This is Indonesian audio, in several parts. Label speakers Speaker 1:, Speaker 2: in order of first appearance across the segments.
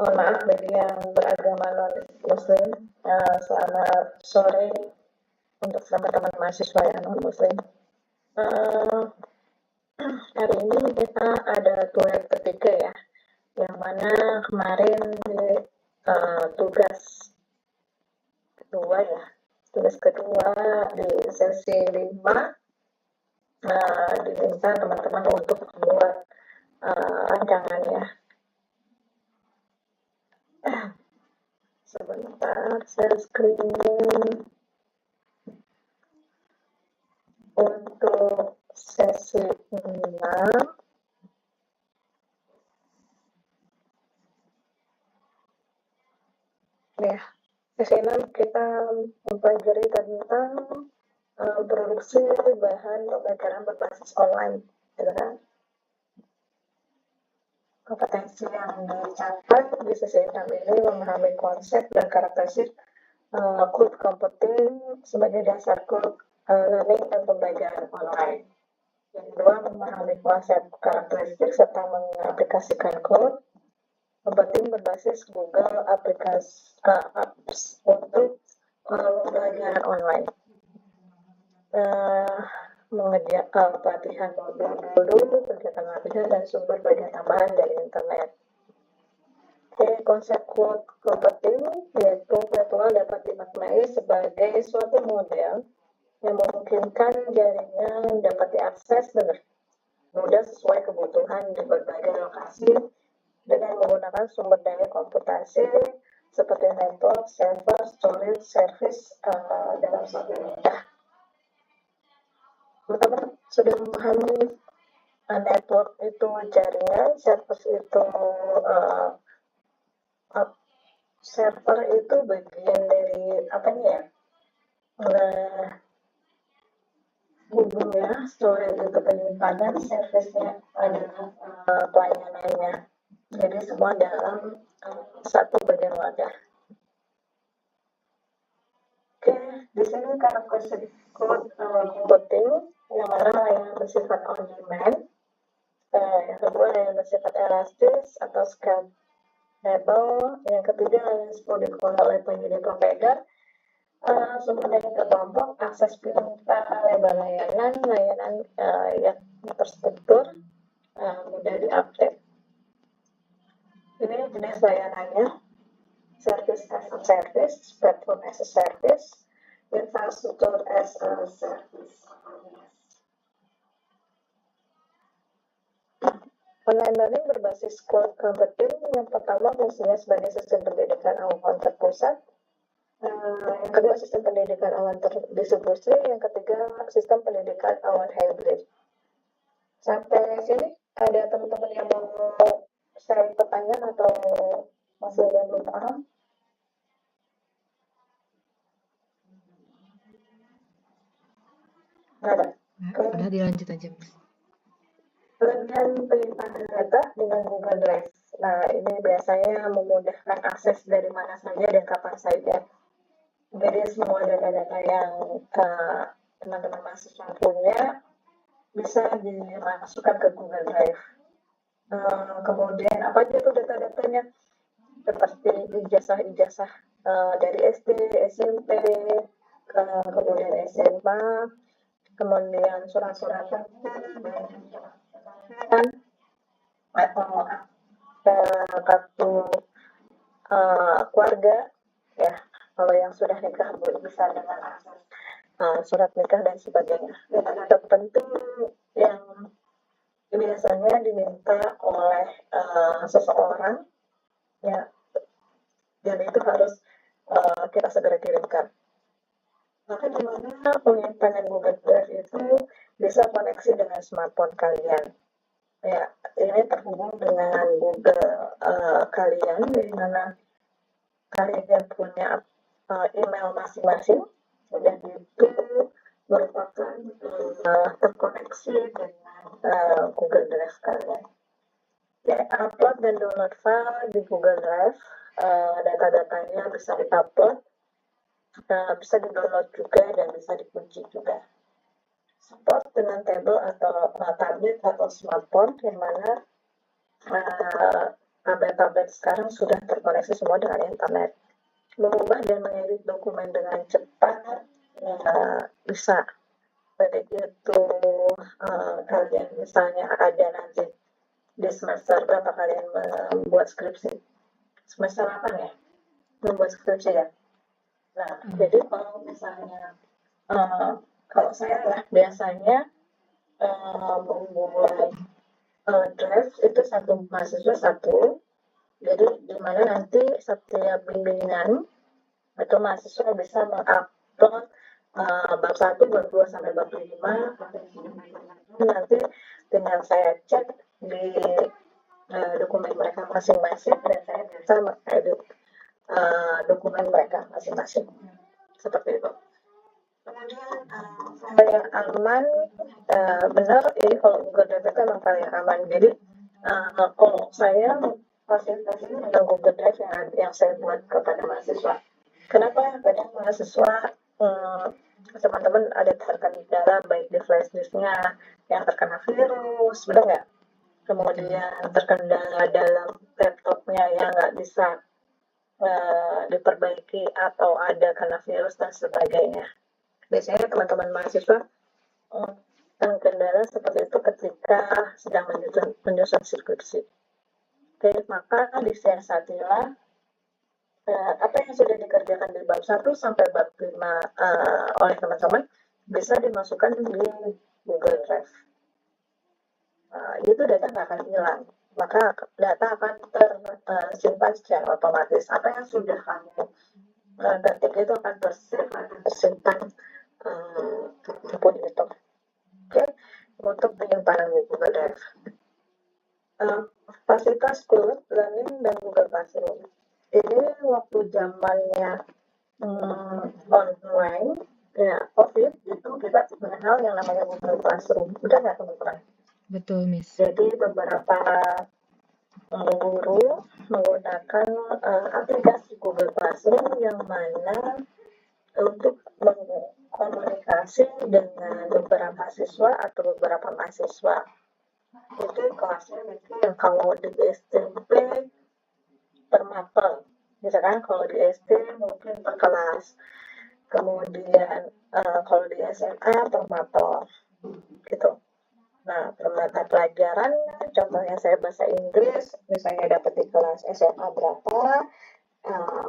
Speaker 1: Mohon maaf bagi yang beragama non-muslim, selamat sore untuk teman-teman mahasiswa yang non-muslim. Hari ini kita ada tugas ketiga ya, yang mana kemarin tugas kedua di sesi 5 diminta teman-teman untuk membuat rancangannya. Sebentar, saya screening untuk sesi 6. Ya, sesi 6 kita mempelajari tentang produksi bahan pembelajaran berbasis online, gitu kan? Kompetensi yang dicapai di sesi 6 ini memahami konsep dan karakteristik code computing sebagai dasar code learning dan pembelajaran online. Yang kedua, memahami konsep karakteristik serta mengaplikasikan code computing berbasis Google Apps untuk pembelajaran online. Pelatihan modul dulu, kegiatan latihan, dan sumber belajar tambahan dari internet. Konsep code computing yaitu virtual dapat dimaknai sebagai suatu model yang memungkinkan jaringan dapat diakses dengan mudah sesuai kebutuhan di berbagai lokasi dengan menggunakan sumber daya komputasi seperti network, server, storage, service dalam satu wadah. Teman-teman sudah memahami network itu jaringan, server itu bagian dari Google ya, storage itu penyimpanan, service-nya adalah pelayanannya. Jadi semua dalam satu bagian wadah. Di sini karakteristik code computing yang mana layanan bersifat on demand, yang kedua layanan bersifat elastis atau scalable, yang ketiga layanan sepuluh dikelola oleh penyedia provider, sumber daya terkelompok, akses pintar, lebar layanan yang terstruktur, mudah diupdate. Ini jenis layanannya: service as a service, platform as a service, infrastructure as a service. Online learning berbasis cloud computing yang pertama fungsinya sebagai sistem pendidikan awan terpusat, yang kedua sistem pendidikan awan terdistribusi, yang ketiga sistem pendidikan awan hybrid. Sampai sini ada teman-teman yang mau share pertanyaan atau masih ada yang belum paham?
Speaker 2: Udah dilanjut aja, Mas.
Speaker 1: Kelebihan penyimpanan data dengan Google Drive. Nah, ini biasanya memudahkan akses dari mana saja dan kapan saja. Jadi semua data-data yang teman-teman mahasiswa punya bisa dimasukkan ke Google Drive. Kemudian apa aja tuh data-datanya? Seperti ijazah dari SD, SMP, kemudian SMA, kemudian surat-surat atau kartu keluarga ya, kalau yang sudah nikah bisa dengan akses surat nikah dan sebagainya. Data penting yang biasanya diminta oleh seseorang ya, dan itu harus kita segera kirimkan. Maka di mana penyimpanan Google Drive itu bisa koneksi dengan smartphone kalian. Ya, ini terhubung dengan Google kalian, di mana kalian punya email masing-masing, dan itu merupakan terkoneksi dengan Google Drive kalian. Ya, upload dan download file di Google Drive, data-datanya bisa di-upload, bisa di-download juga dan bisa dikunci juga. Support dengan tablet atau tablet atau smartphone, yang mana tablet-tablet sekarang sudah terkoneksi semua dengan internet. Mengubah dan mengedit dokumen dengan cepat bisa. Baik itu kalian misalnya ada nanti di semester berapa kalian membuat skripsi? Semester 8 ya? Membuat skripsi ya? Nah, jadi kalau misalnya kalau saya lah biasanya memulai draft itu satu mahasiswa satu, jadi di mana nanti setiap bimbingan itu mahasiswa bisa mengupload bab 1, bab 2 sampai bab 5. Nanti tinggal saya cek di dokumen mereka masing-masing dan saya bisa mengedit dokumen mereka masing-masing. Seperti itu. Kemudian file yang aman, benar ini kalau Google Drive itu memang file yang aman. Jadi kalau saya fasilitasi dengan Google Drive yang saya buat kepada mahasiswa. Kenapa? Kadang mahasiswa teman-teman ada terkendala baik di flash disknya yang terkena virus, benar nggak? Kemudian terkendala dalam laptopnya yang nggak bisa diperbaiki atau ada kena virus dan sebagainya. Biasanya teman-teman mahasiswa terkendala seperti itu ketika sedang menyusun skripsi. Oke, maka disiasatilah apa yang sudah dikerjakan di bab 1 sampai bab 5 oleh teman-teman bisa dimasukkan di Google Drive. Itu data nggak akan hilang, maka data akan tersimpan secara otomatis. Apa yang sudah kamu ketik itu akan tersimpan pun itu. Oke, untuk penyimpanan di Google Drive. Fasilitas Google Learning dan Google Classroom. Ini waktu zamannya online, ya COVID itu kita mengenal yang namanya Google Classroom. Udah nggak teman-teman?
Speaker 2: Betul, Miss.
Speaker 1: Jadi beberapa guru menggunakan aplikasi Google Classroom yang mana untuk berkomunikasi dengan beberapa siswa atau beberapa mahasiswa. Itu kelasnya mungkin kalau di SMP per mapel, misalkan kalau di SD mungkin per kelas, kemudian kalau di SMA per mapel, gitu. Nah, per mata pelajaran, contohnya saya bahasa Inggris, misalnya dapat di kelas SMA berapa,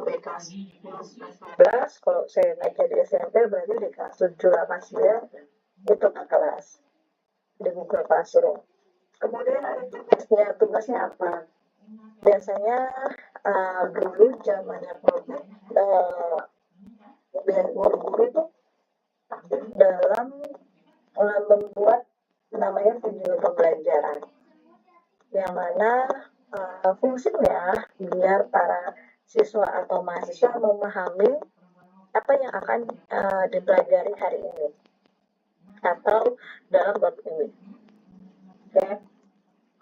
Speaker 1: BK 11, kalau saya ngajar di SMP berarti di kelas 7, 8, 9, itu per kelas di Google Classroom. Kemudian ada tugasnya apa? Biasanya dulu zamannya COVID, guru-guru itu dalam membuat namanya video pembelajaran, yang mana fungsinya biar para siswa atau mahasiswa memahami apa yang akan dipelajari hari ini atau dalam bab ini. Oke.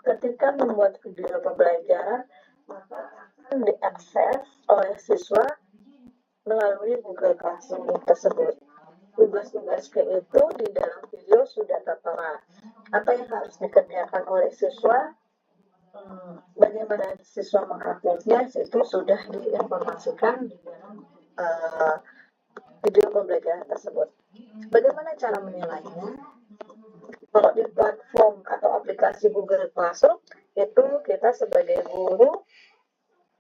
Speaker 1: Ketika membuat video pembelajaran, maka akan diakses oleh siswa melalui Google Classroom tersebut. Tugas-tugas itu di dalam video sudah tertera. Apa yang harus dikerjakan oleh siswa, bagaimana siswa menguploadnya, itu sudah diinformasikan di dalam video pembelajaran tersebut. Bagaimana cara menilainya? Kalau di platform atau aplikasi Google Classroom, itu kita sebagai guru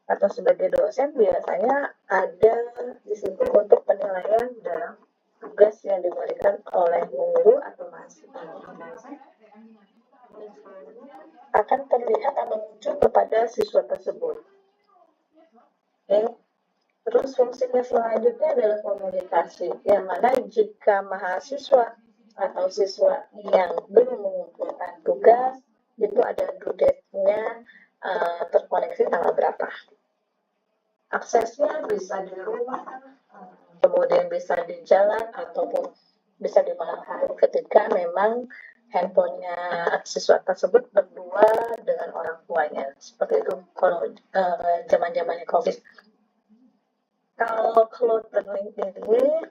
Speaker 1: atau sebagai dosen biasanya ada di situ untuk penilaian dalam tugas yang diberikan oleh guru atau mahasiswa. Akan terlihat atau muncul kepada siswa tersebut. Oke. Terus fungsinya selanjutnya adalah komunikasi, yang mana jika mahasiswa atau siswa yang belum mengumpulkan tugas, itu ada due date-nya terkoneksi tanggal berapa. Aksesnya bisa di rumah, kemudian bisa di jalan, ataupun bisa di malam hari ketika memang handphonenya siswa tersebut berdua dengan orang tuanya. Seperti itu kalau zaman-zamannya COVID. Kalau cloud learning ini,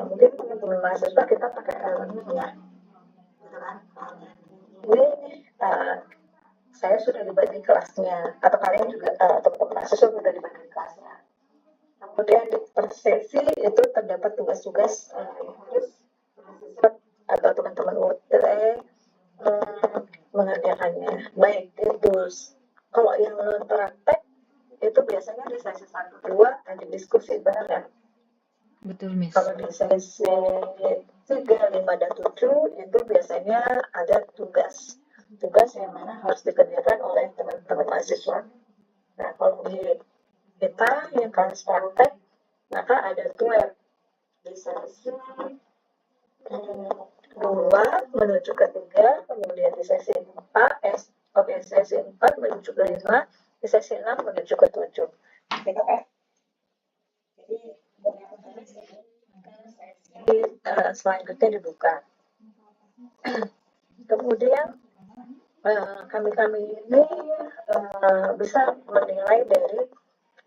Speaker 1: mungkin teman-teman mahasiswa kita pakai elemen ya. Ini saya sudah dibagi kelasnya, atau kalian juga teman-teman mahasiswa sudah dibagi kelasnya. Kemudian di per sesi itu terdapat tugas-tugas yang harus mahasiswa atau teman-teman UT mengerjakannya. Baik itu kalau yang non praktek itu biasanya di sesi 1-2 ada diskusi, benar kan?
Speaker 2: Betul, Miss.
Speaker 1: Kalau di sesi 3, 5, dan 7 itu biasanya ada tugas yang mana harus dikerjakan oleh teman-teman mahasiswa. Nah, kalau di kita yang kelas praktek, maka ada tugas di sesi 2 menuju ke 3, kemudian di sesi 4, sesi 4 menuju ke 5, di sesi 6 menuju ke 7. Gitu kan? Jadi, selanjutnya dibuka. Kemudian kami ini bisa menilai dari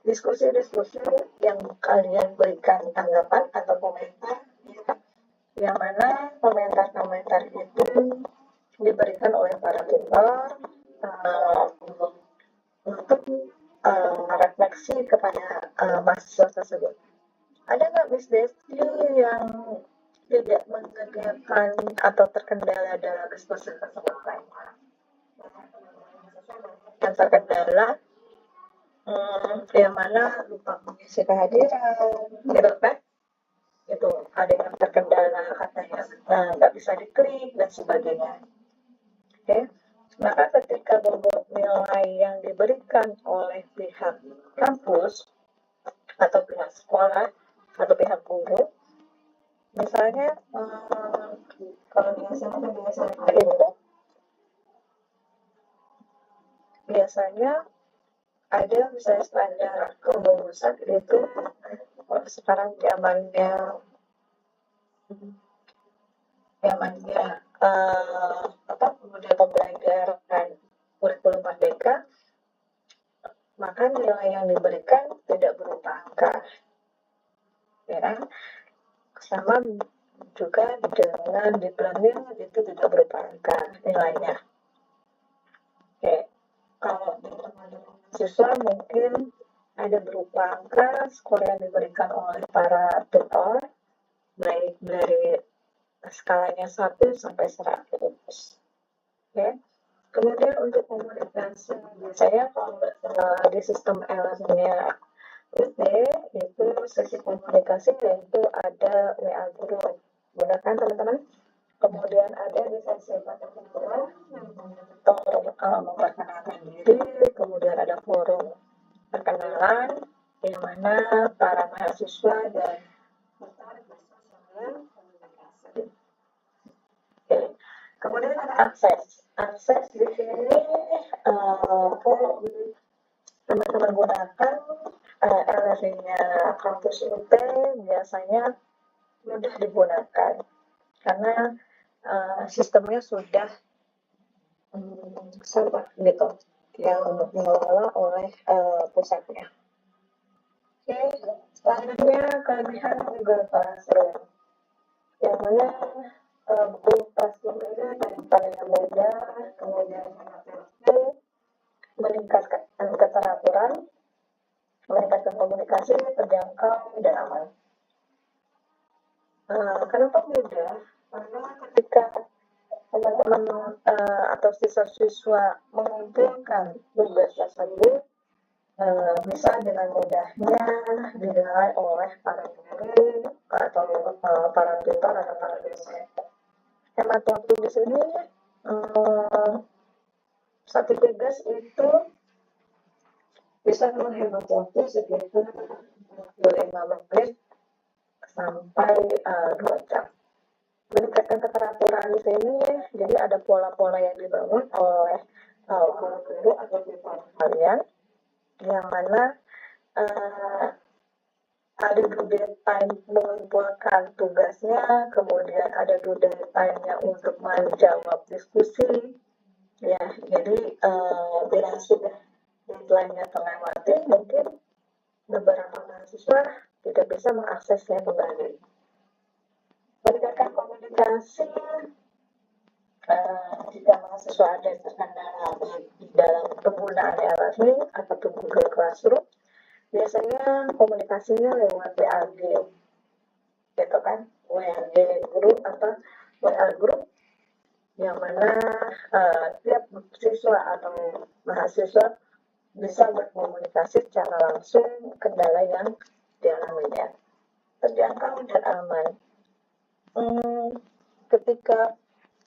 Speaker 1: diskusi-diskusi yang kalian berikan tanggapan atau komentar, yang mana komentar-komentar itu diberikan oleh para tutor untuk refleksi kepada mahasiswa tersebut. Ada nggak Miss Desti yang tidak mengerjakan atau terkendala dalam diskusi tersebut? Yang terkendala yang mana lupa mengisi kehadiran, gitu kan? Itu ada yang terkendala katanya nggak bisa diklik dan sebagainya. Oke, maka ketika bobot nilai yang diberikan oleh pihak kampus atau pihak sekolah atau pihak guru, misalnya kalau biasanya itu biasanya ada misalnya standar kelulusan itu sekarang zamannya kemudian pembelajaran kurikulum merdeka, maka nilai yang diberikan tidak berupa angka, ya kan? Sama juga dengan di planning itu tidak berupa angka nilainya. Oke, kalau di teman-teman siswa mungkin ada berupa angka skor yang diberikan oleh para tutor, baik dari skalanya 1 sampai 100. Oke. Kemudian untuk komunikasi, biasanya kalau di sistem LS-nya UT itu sesi komunikasi yaitu ada WA guru, benar kan teman-teman? Kemudian ada di sesi pertemuan memperkenalkan diri, kemudian ada forum perkenalan yang mana para mahasiswa dan kemudian ada akses di sini teman-teman gunakan LRT-nya kampus UT biasanya mudah digunakan karena sistemnya sudah sama gitu yang dikelola oleh pusatnya. Oke, selanjutnya kelebihan Google Classroom, yang mana Google Classroom ini daripada yang mudah, kemudian meningkatkan keteraturan, meningkatkan komunikasi, terjangkau, dan aman. Kenapa mudah? Karena ketika teman-teman atau siswa-siswa mengumpulkan tugas tersebut, bisa dengan mudahnya dinilai oleh para guru atau para tutor atau para dosen. Hemat waktu di sini satu tugas itu bisa menghemat waktu sekitar 25 menit sampai 2 jam. Meningkatkan keteraturan di sini, jadi ada pola-pola yang dibangun oleh guru-guru atau tutor kalian, yang mana ada due time mengumpulkan tugasnya, kemudian ada due time-nya untuk menjawab diskusi, ya. Jadi bila sudah deadline-nya terlewati, mungkin beberapa mahasiswa tidak bisa mengaksesnya kembali. Meningkatkan komunikasi, jika mahasiswa ada terkendala di dalam penggunaan e-learning atau Google Classroom, biasanya komunikasinya lewat WAG, gitu kan, WAG group atau WA group, yang mana tiap siswa atau mahasiswa bisa berkomunikasi secara langsung kendala yang dialaminya, terjangkau dan aman. Ketika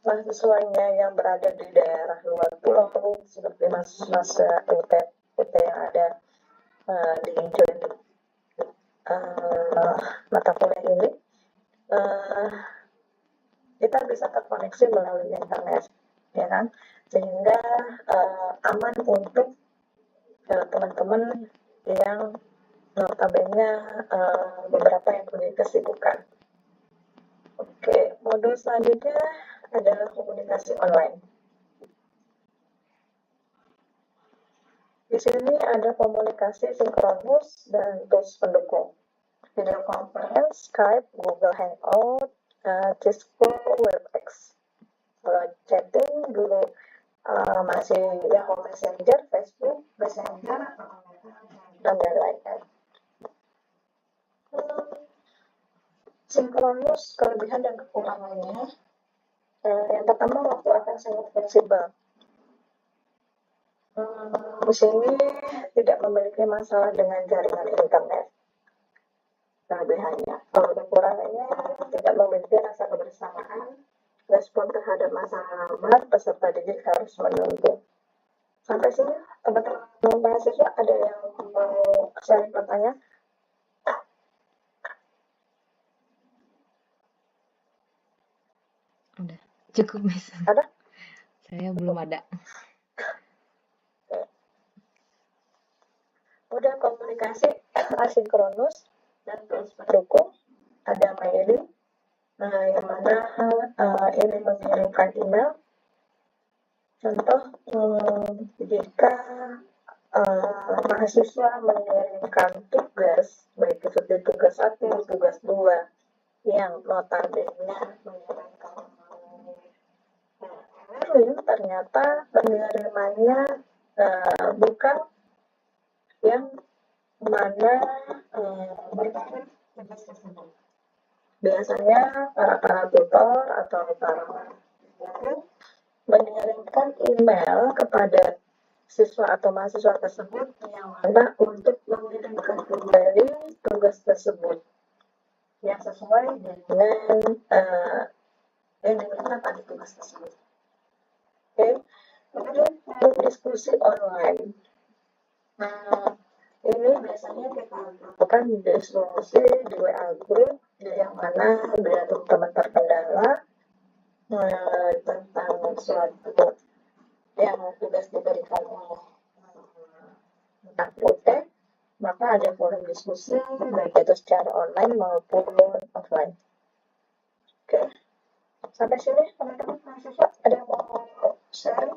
Speaker 1: mahasiswanya yang berada di daerah luar pulau, seperti mahasiswa UT yang ada di mata kuliah ini, kita bisa terkoneksi melalui internet, ya kan, sehingga aman untuk teman-teman yang notabene beberapa yang punya kesibukan. Oke, modul selanjutnya adalah komunikasi online. Di sini ada komunikasi sinkronus dan tools pendukung. Video conference, Skype, Google Hangout, Cisco, WebEx. Kalau chatting dulu masih Yahoo Messenger, Facebook Messenger, dan lain-lain. Sinkronus, kelebihan dan kekurangannya. Yang pertama, waktu akan sangat fleksibel. Di sini tidak memiliki masalah dengan jaringan internet. Kelebihannya, kalau kekurangannya, tidak memiliki rasa kebersamaan, respon terhadap masalah alamat, peserta didik harus menunggu. Sampai sini, teman-teman mahasiswa ada yang mau sharing pertanyaan?
Speaker 2: Udah, cukup Miss.
Speaker 1: Ada?
Speaker 2: Saya belum ada.
Speaker 1: Udah komunikasi asinkronus dan terus pendukung, ada mailing, yang mana ini mengirimkan email. Contoh, jika mahasiswa mengirimkan tugas, baik itu tugas 1, tugas 2, yang notabene mengirimkan ternyata pengirimannya bukan yang mana berkaitan tugas tersebut. Biasanya para tutor atau para guru mengirimkan email kepada siswa atau mahasiswa tersebut yang mana untuk mengirimkan kembali tugas tersebut yang sesuai dengan yang diminta pada tugas tersebut. Oke. Kemudian diskusi online. Ini biasanya kita lakukan diskusi di WA group, yang mana bila teman-teman terkendala tentang suatu yang tugas diberikan oleh UT, maka ada forum diskusi baik itu secara online maupun offline. Oke, sampai sini teman-teman mahasiswa ada yang mau share?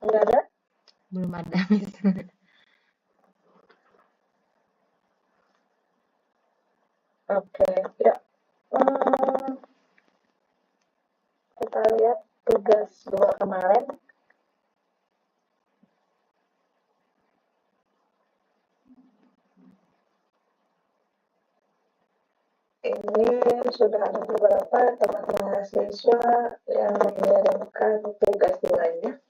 Speaker 1: Enggak ada?
Speaker 2: Belum ada Miss.
Speaker 1: Oke, ya. Kita lihat tugas 2 kemarin. Ini sudah ada beberapa teman mahasiswa yang mengirimkan tugas nilainya.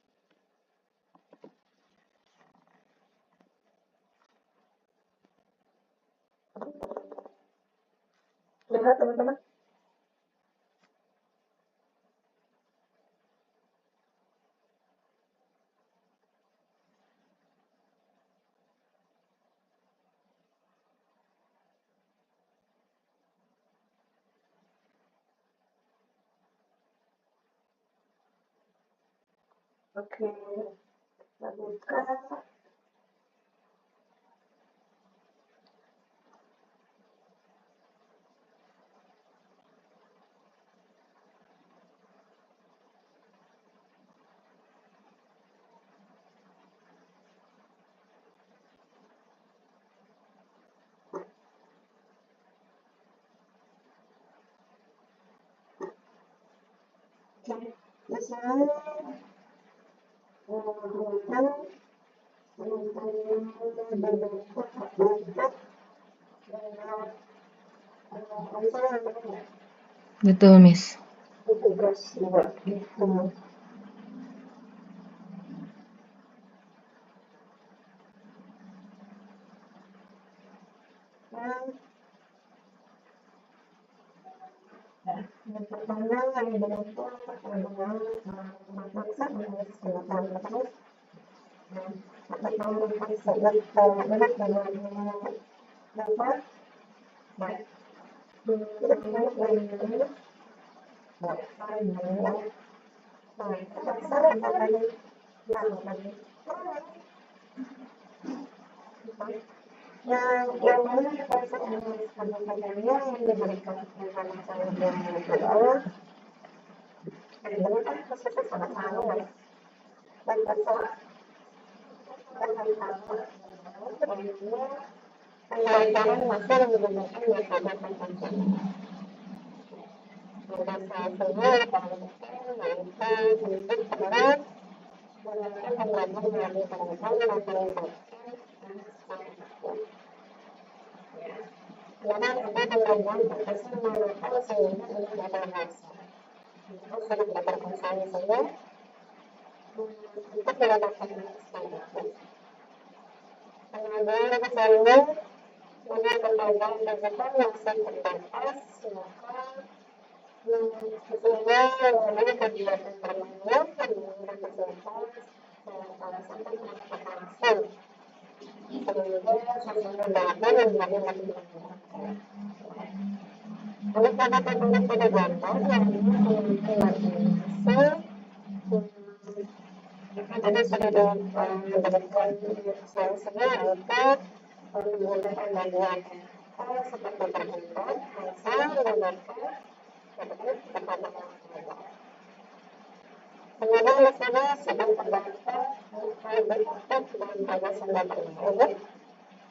Speaker 1: Lihat teman-teman. Oke, kita buka. Di sini menggunakan berbentuk dengan
Speaker 2: Betul, Miss.
Speaker 1: tugas dua gitu. Yang pertama yang dibentuk dengan memaksa menulis kenyataan terus atau memaksa berat dengan dapat baik yang mana kita menuliskan pertanyaannya yang diberikan kepada saya adalah adalah khususnya sangat halus dan besar pembelajaran masih menggunakan metode tertentu. Berdasarkannya untuk terus menggunakan pembelajaran melalui penelitian materi. Kemudian ada pembelajaran profesor menggunakan sehingga untuk data bahasa. Itu sudah didapatkan saya saja untuk mendapatkan standar. Kemudian misalnya dengan pembelajaran digital masih terbatas, maka sehingga mengenai kegiatan bermain dan kegiatan sampai transportasi sehingga sosial data menjadi lebih mudah. Oleh karena terkait pada gambar yang imajinasi tadi sudah diberikan solusinya yaitu menggunakan bagian seperti berbentuk, hasil, menggunakan kepada kemudian di sini sudah terdaftar bentuk dan pada sumber ini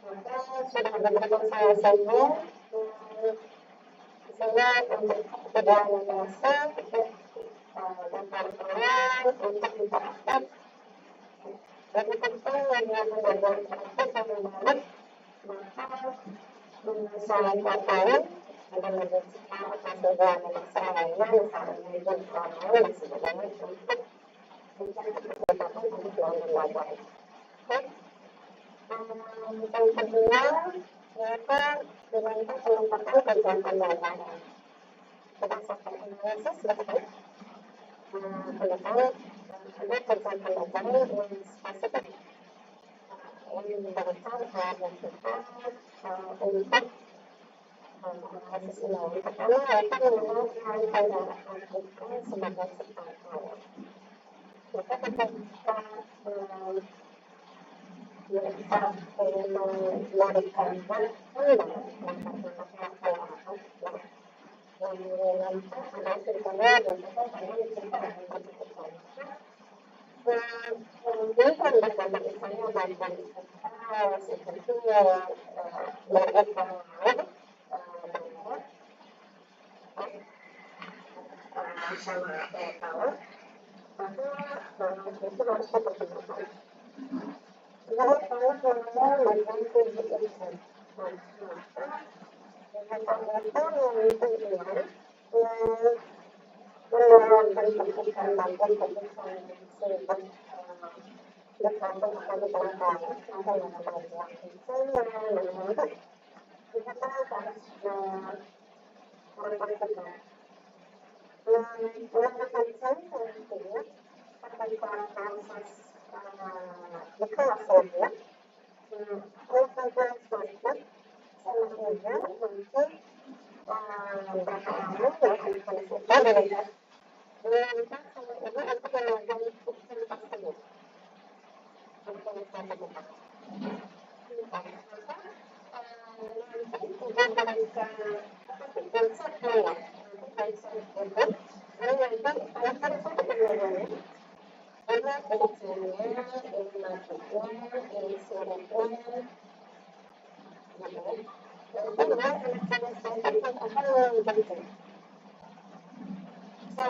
Speaker 1: maka sudah diberikan solusinya sehingga untuk tidak merasa dapat peran untuk interaktif bagi penting yang menjadi interaktif yang menarik maka selain terkait ada menjadi atau juga memaksa lainnya misalnya menjadi orang dan sebagainya untuk mencari kegiatan untuk belajar. Yang kedua yaitu diminta penempatan kerjaan pembelajaran berdasarkan analisis berkait pendapat ada kerjaan pembelajaran yang spesifik yang diberikan kepada kita untuk analisis ini. Yang pertama yaitu mengenai pendapat kita sebagai subtitle. Maka ketika kita memberikan yang ada sebetulnya berdasarkan pada penciptaan bukan bagaimana misalnya bantuan digital seperti berita sama tahu maka itu harus dipertimbangkan. Jadi kalau memang bagian kebijakan yang itu menerapkan pendidikan bagian pendidikan sehingga bergantung pada belakang atau yang bagian itu menurut kita harus memperhatikan melakukan saya nantinya pada proses di kelas saja melakukan sesuatu sama juga mungkin berapa lama melakukan sesuatu dengan meminta sama ibu untuk melakukan keputusan tersebut untuk saya teguhkan. Nanti tidak mereka konsep saya konsep itu nanti akan satu pembelajaran ini penelitiannya, ini masuknya, ini suratnya nanti dia akan membantu saya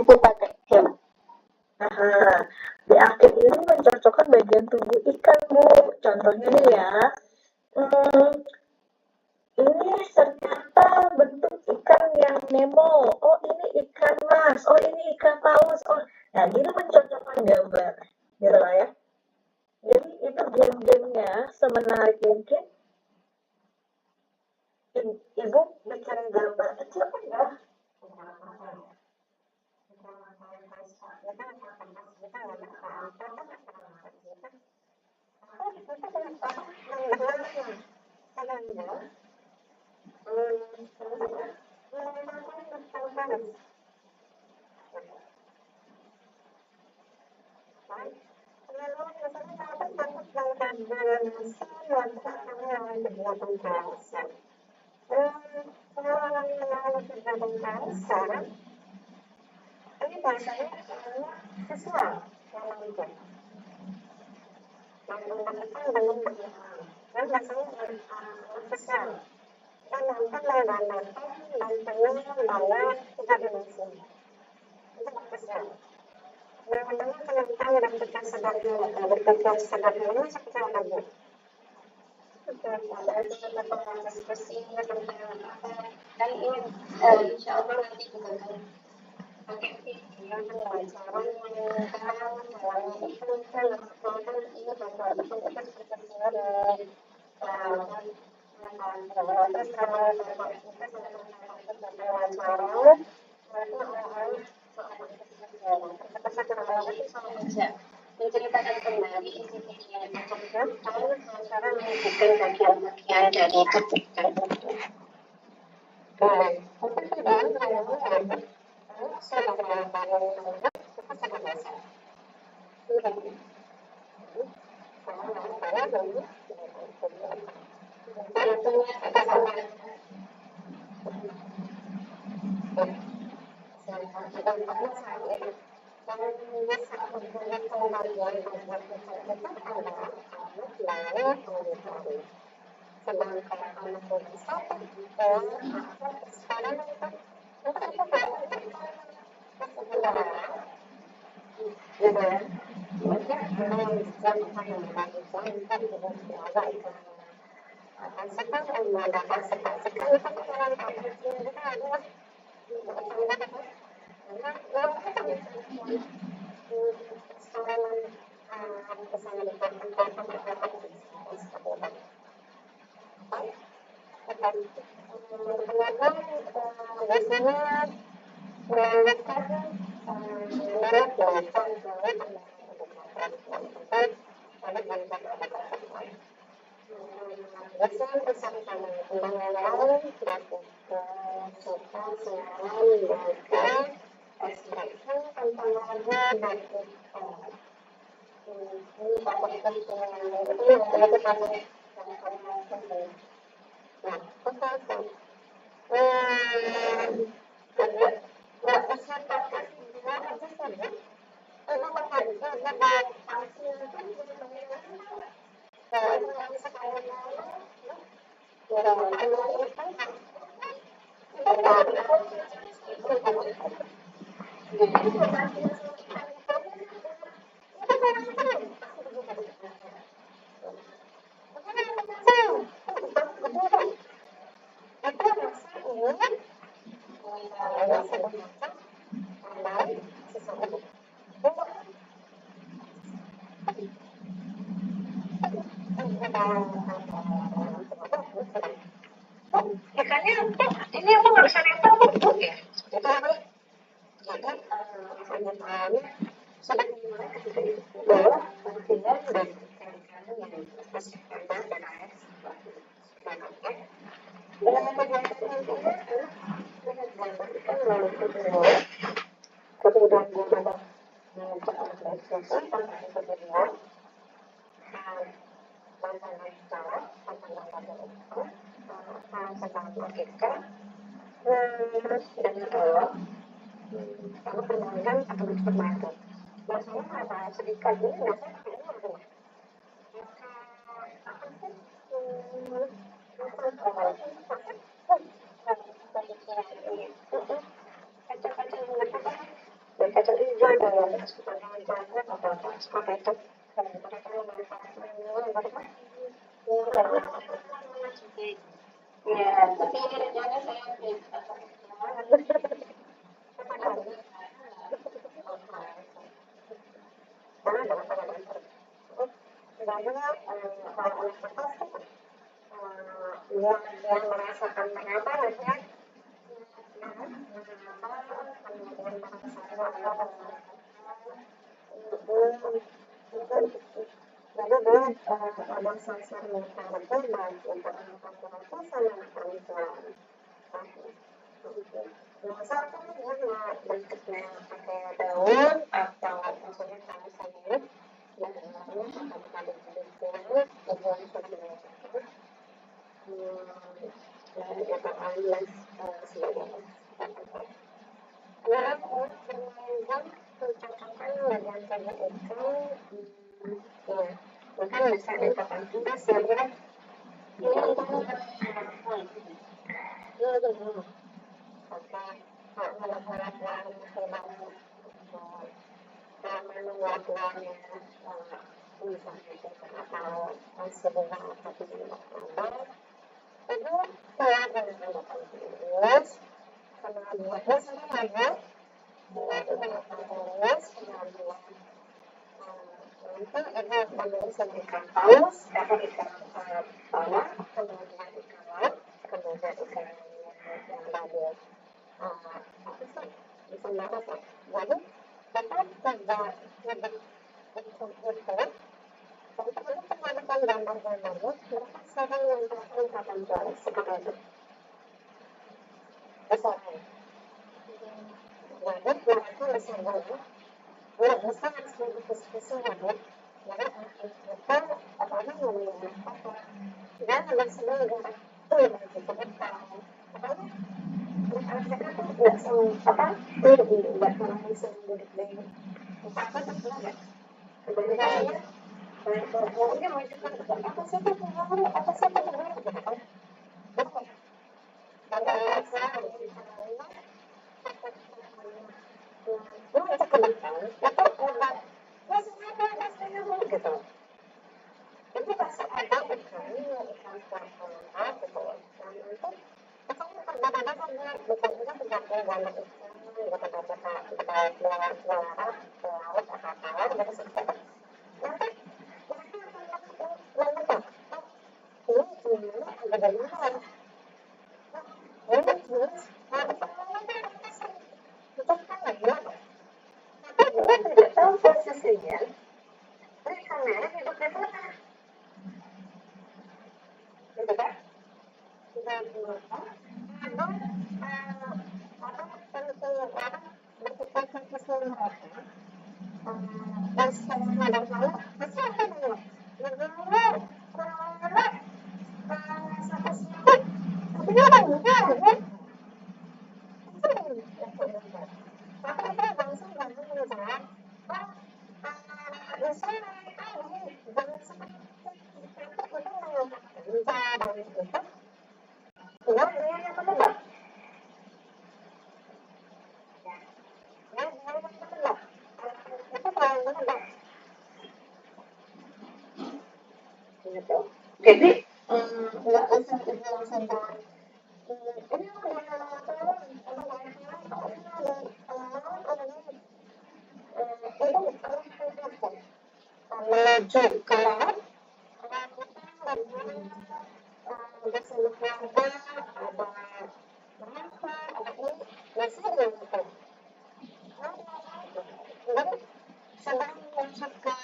Speaker 1: itu pakai gel. Nah, di akhir ini mencocokkan bagian tubuh ikan, Bu. Contohnya nih ya, hmm, ini ternyata bentuk ikan yang Nemo. Oh, ini ikan mas. Oh, ini ikan paus. Oh, nah ini mencocokkan gambar, gitu lah ya. Jadi itu game-gamenya semenarik mungkin. Ibu bikin gambar kecil kan ya? Menceritakan kembali isi video tersebut dan cara menghubungkan bagian-bagian dari tubuh dan tubuh. Makanya ini aku nggak bisa nempel ya. Itu apa? Jadi pernyataannya sudah dimulai ketika itu bahwa kemudian dan ikan-ikan yang masih ada dan air sebenarnya dengan kegiatan intinya adalah melihat gambar ikan melalui video, kemudian gue ada mengajak anak diskusi tentang video tentang sejarah tentang gambar itu tentang logika dan kalau kalau permainan atau bermain biasanya pada sedikit ini biasanya ini adalah apa sih kaca hijau dan seperti jalan atau apa seperti itu ya tapi jangan saya yang merasakan mengapa rasanya jadi dia ada sensor mental baik untuk manipulasi sama manipulasi. Satu dia bentuknya pakai daun atau maksudnya kalau saya dan lainnya akan ada bentuknya tujuan sebenarnya dan itu alias sebagainya. Nah, bermain mencocokkan bagian tubuh ikan, ya, mungkin bisa intervensi ya, ini oke, melakukan menularkannya misalnya atau sebuah atau tidak ada itu saya dengan tulis kemudian saya lagi tulis kemudian nanti ibu menulis ikan paus atau ikan bawah kemudian ikan laut kemudian ikan yang tadi apa sih bisa dapat ya jadi kita tidak lebih untuk itu dan teman-teman melakukan gambar-gambarnya mereka sering menggunakan ungkapan tulis seperti itu misalnya jadi mereka bisa gini nggak bisa harus berdiskusi lagi jadi kita apalagi ngomongin apa dan ada sebuah negara itu yang disebutkan apalagi mereka tuh nggak selalu apa nggak terlalu sering duduk di tempat tapi nggak kebanyakan ini menunjukkan apa sih itu apa sih itu gitu kan dan saya untuk kebaikan itu obat biasanya ada gitu jadi pasti ada ikan kuah gitu nanti pokoknya berbeda-beda dia bukan juga tergantung gambar ikan gitu kita laut atau apa gitu seperti itu nanti mereka akan melakukan ini gimana bagaimana ini jenis itu kan ya tapi dia tidak tahu posisinya ini kamera hidup di mana gitu kan dan ada berkaitan mereka dan sekarang ada hal pasti akan ada negara kurang satu sisi tapi orang enggak tapi kita langsung bangun menjawab bisa mereka ini jangan seperti nanti kita mengatakan dari itu tinggal dia yang menebak ya dia yang menebak itu kalau menebak gitu jadi nggak usah ibu langsung bilang ini udah turun itu menuju ke laut bersama keluarga, ada mereka, ada ini, biasanya gitu. Jadi sedang masuk ke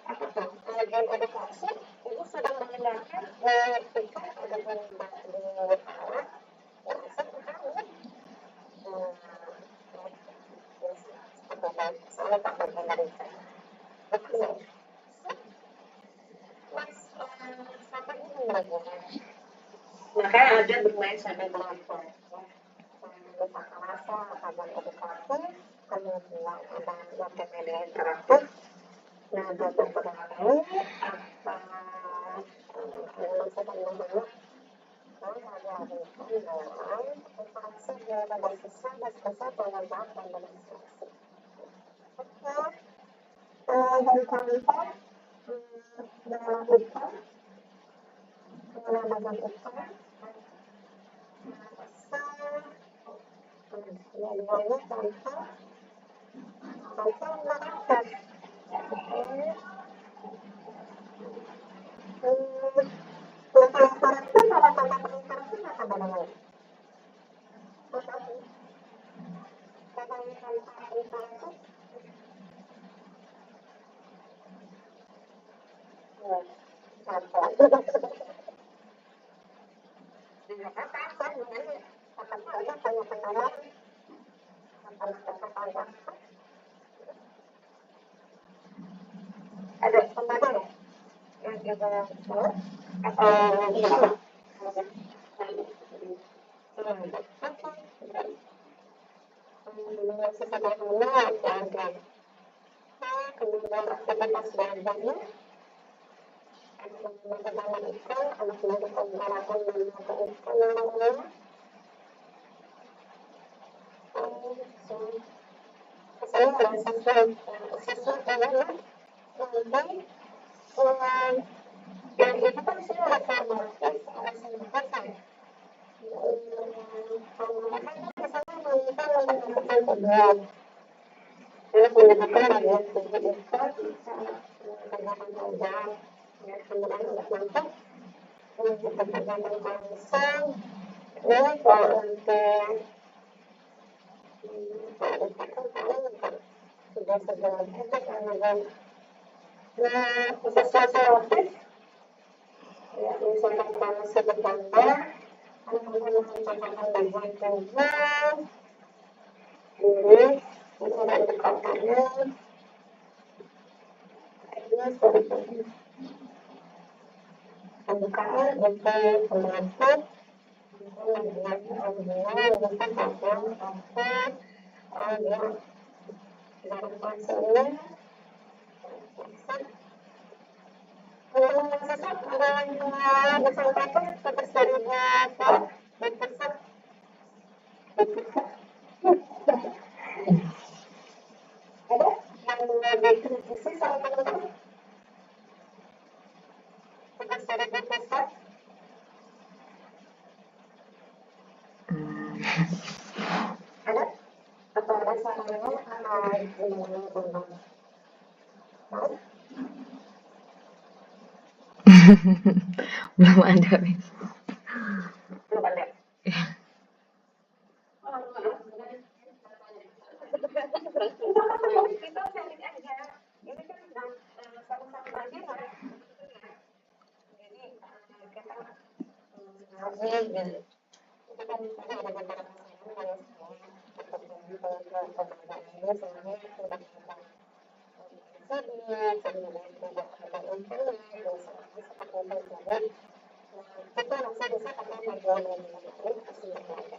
Speaker 1: apa tuh game edukasi, ini sedang mendengarkan ketika ada perubahan di anak, ya sebenarnya soalnya tak bagian dari saya. Oke, mas sampai ini bagaimana? Makanya ada bermain sampai berlampau. Bisa kerasa ada edukatif, kemudian ada multimedia interaktif. Nah, beberapa ini apa yang sedang membahas menghadirkan dalam interaksi dengan siswa dan siswa pengembangan dan demonstrasi. Oke, dari kalian melakukan pengembangan itu kemudiannya contoh melakukan masalah itu kalau tentang interaksi apa bedanya? Bedanya antara interaksi ada pembagian yang juga atau gimana? Sesederhana ada kemudian aktivitas belajarnya bagaimana itu anak melakukan gerakan dan melakukan namanya saya merasa sesuatu yang dan itu kan sudah otomatis alasan kalau mereka misalnya kita menggunakan tujuan lalu menggunakan bagian tujuan itu kegiatan belajar dan kemudian untuk nanti untuk kegiatan langsung ini kalau untuk sudah segala itu kemudian sesuatu aktif ya misalkan kalau sudah gambar kemudian mencatatkan bagian tujuan ini misalkan untuk kotaknya ini seperti pembukaan untuk pembahasan kemudian bisa bagian aktif dia dari konselnya sesat ada yang disampaikan atas dari Bapak dan sesat ada yang dikritisi sama teman-teman atas dari Bapak ada atau ada sarannya gimana
Speaker 2: Belum ada, Miss.
Speaker 1: belum ada kita sharing aja ini kan sama-sama belajar jadi kita ngaji gitu itu kan tadi ada beberapa saran dari saya pemadaannya semuanya sudah kita kemudian tidak ada internet seperti itu jadi kita langsung bisa pakai media yang menarik hasilnya ada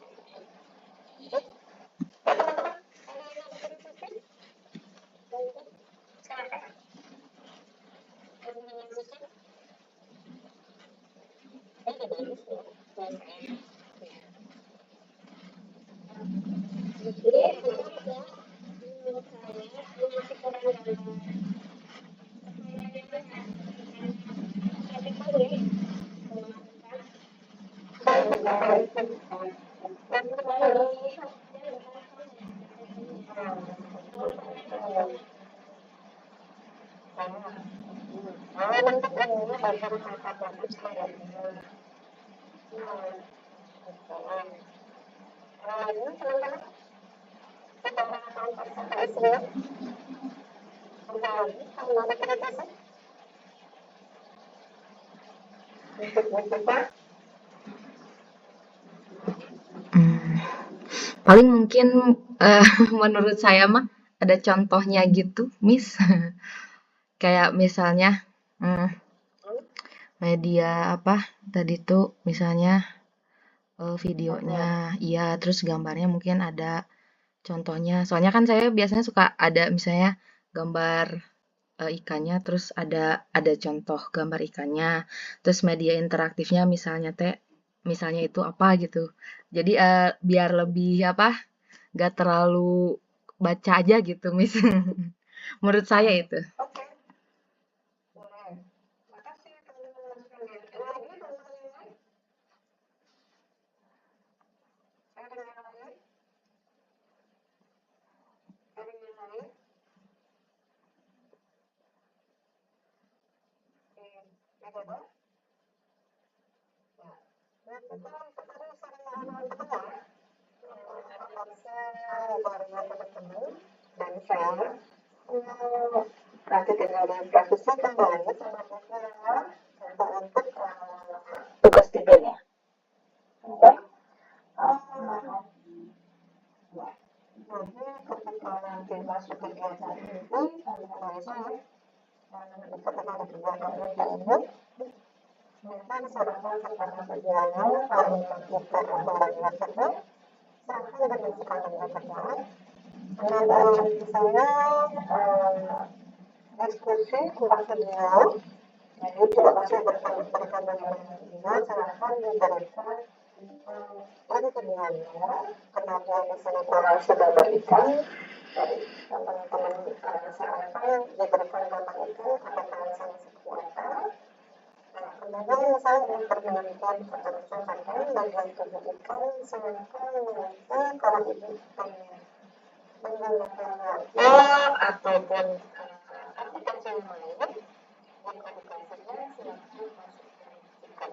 Speaker 1: bentuk umumnya bermanfaat bagus kayaknya. Ini teman-teman sudah tahu persen isinya. Kembali, kalau ada kritis, bentuk-bentuknya.
Speaker 2: Paling mungkin menurut saya mah ada contohnya gitu, Miss. Kayak misalnya media apa tadi tuh misalnya videonya, iya, terus gambarnya mungkin ada contohnya. Soalnya kan saya biasanya suka ada misalnya gambar ikannya, terus ada contoh gambar ikannya, terus media interaktifnya misalnya itu apa gitu. Jadi biar lebih apa, gak terlalu baca aja gitu, Miss. Menurut saya itu.
Speaker 1: Oke, boleh. Makasih teman-teman sekalian. Ada lagi teman-teman yang lain? Ada yang lain? Ada yang lain? Ada dong? Nah, kita tadi sering ketemu ya. Barunya ketemu dan saya nanti tinggal di prosesnya kembali sama bukunya untuk tugas 3-nya. Oke. Jadi ketika nanti masuk kegiatan ini, biasanya ketika ada kegiatan ini, kita disarankan kepada kegiatan kalau melakukan pembagian kerja, silahkan berdiskusi dengan kerjaan. Kemudian misalnya diskusi tentang video, jadi tidak masih berkaitan dengan video, silahkan diberikan ini keduanya. Kemudian misalnya kalau sudah berikan dari teman-teman silahkan diberikan gambar itu apakah misalnya seperti apa. Nah, kemudian misalnya memperkenalkan keterusan bagian tubuh ikan, silahkan nanti kalau ibu pengen menggunakan warna ataupun aplikasi yang lain yang aplikasinya silahkan masukkan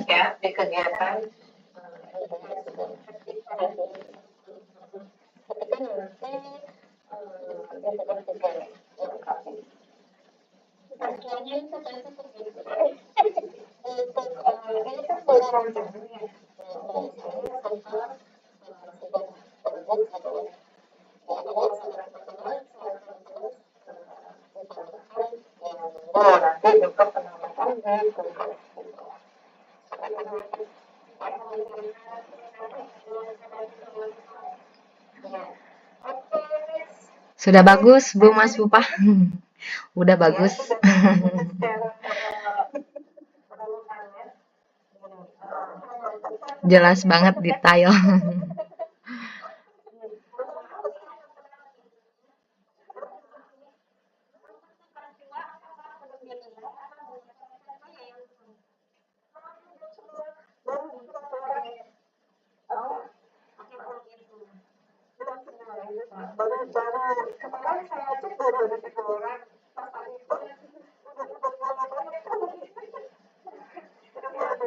Speaker 1: ya di kegiatan ketika nanti kegiatan 3 dilengkapi. Bagiannya itu ternyata begitu. Untuk ini kan boleh rancangannya. Saya sempat sudah terbit gitu ya. Jadi setelah pertemuan saya akan terus ditambahkan yang nanti untuk penambahan di Google.
Speaker 2: Sudah bagus, Bu Mas Pupah. Udah bagus. Jelas banget detail.
Speaker 1: Kemarin saya cek baru ada 3 orang pas hari itu terus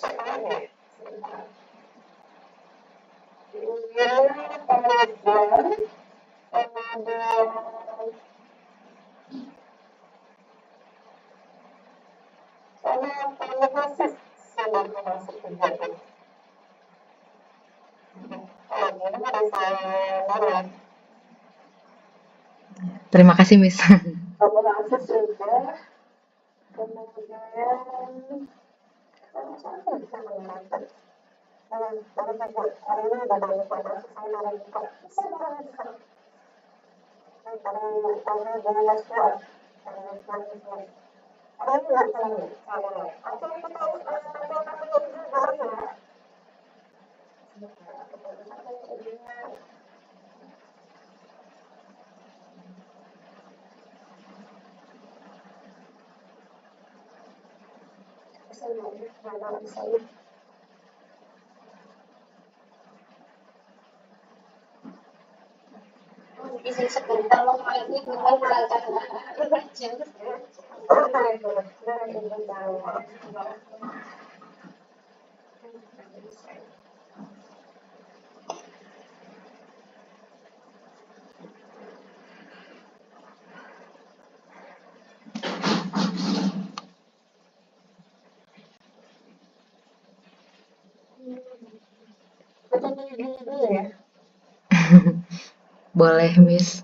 Speaker 1: sekarang
Speaker 2: Terima kasih, Miss.
Speaker 1: Komunikasi sudah, kemudian bisa mengenalkan hari ini ada banyak informasi saya menunjukkan karena jelas kuat ada nggak tahu oke kita baru ya
Speaker 3: Izin sebentar mau ini bukan belajar.
Speaker 1: ya.
Speaker 2: Boleh, Miss.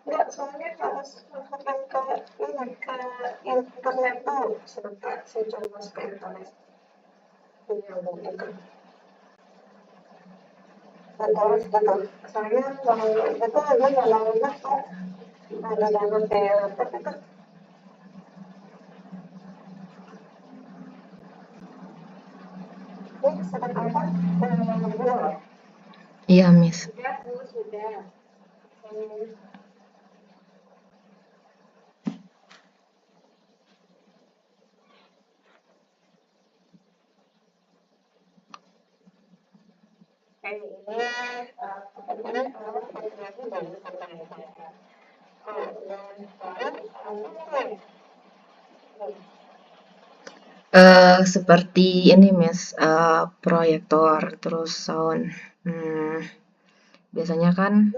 Speaker 1: Enggak, soalnya kalau misalkan ke internet tuh sebentar, saya coba masuk ke internet. Menyambung itu. Dan terus gitu, saya kalau itu ada nyalain kok ada dalam laptop itu. Ini sedang apa? Belum.
Speaker 2: Iya, Miss.
Speaker 1: Sudah.
Speaker 2: Seperti ini, Miss, proyektor, terus sound. Biasanya kan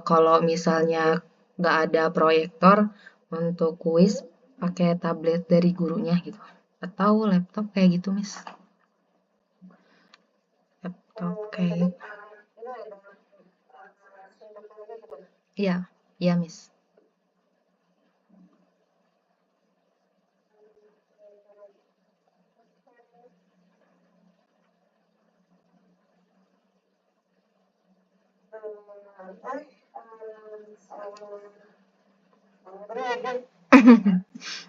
Speaker 2: kalau misalnya nggak ada proyektor untuk kuis pakai tablet dari gurunya gitu. Atau laptop kayak gitu, Miss. Laptop kayak iya, iya, Miss.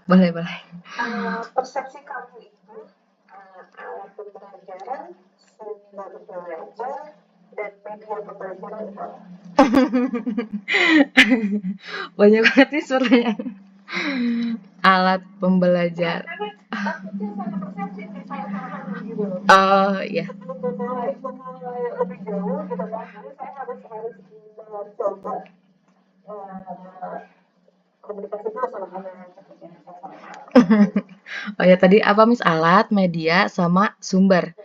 Speaker 2: Boleh, boleh.
Speaker 1: Persepsi kamu itu alat pembelajaran, sumber belajar, dan media pembelajaran itu.
Speaker 2: Banyak banget nih suaranya. Alat pembelajar.
Speaker 1: Takutnya salah persepsi sih, salah gitu.
Speaker 2: Oh, iya.
Speaker 1: Sebelum memulai lebih jauh gitu kan, jadi saya harus mencoba komunikasi dulu sama anak.
Speaker 2: Oh ya, tadi apa, Miss? Alat, media, sama sumber.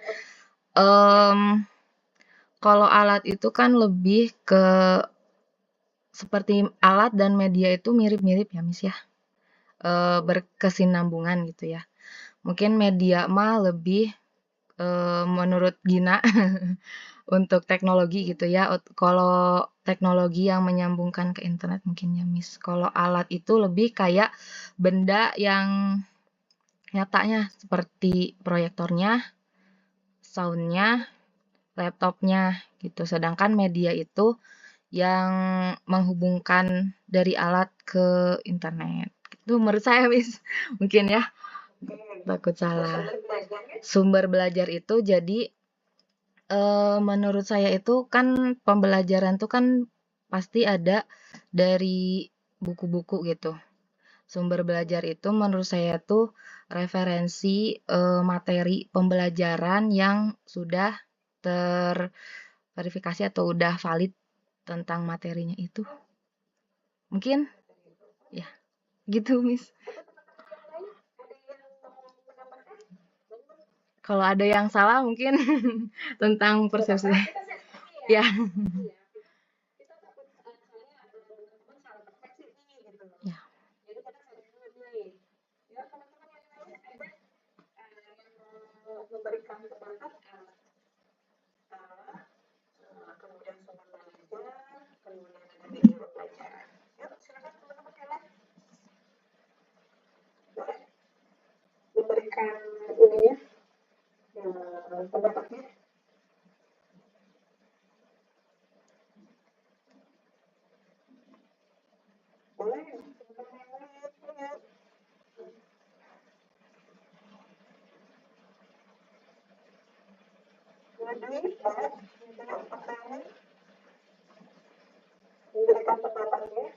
Speaker 2: Kalau alat itu kan lebih ke seperti alat dan media itu mirip-mirip ya, Miss ya. Berkesinambungan gitu ya. Mungkin media mah lebih menurut Gina untuk teknologi gitu ya. Kalau teknologi yang menyambungkan ke internet mungkin ya, Miss. Kalau alat itu lebih kayak benda yang nyatanya seperti proyektornya, soundnya, laptopnya gitu. Sedangkan media itu yang menghubungkan dari alat ke internet. Itu menurut saya, Miss. Mungkin ya, takut salah. Sumber belajar itu jadi menurut saya itu kan pembelajaran tuh kan pasti ada dari buku-buku gitu. Sumber belajar itu menurut saya tuh referensi materi pembelajaran yang sudah terverifikasi atau udah valid tentang materinya itu. Mungkin ya gitu, Miss. Kalau ada yang salah mungkin tentang persepsi. Ya. Ya.
Speaker 1: Memberikan semangat kemudian sumber belajar, kemudian ada media pembelajaran. Yuk, silakan teman-teman kalian. Boleh memberikan ininya, pendapatnya. Boleh. Memberikan pendapatnya.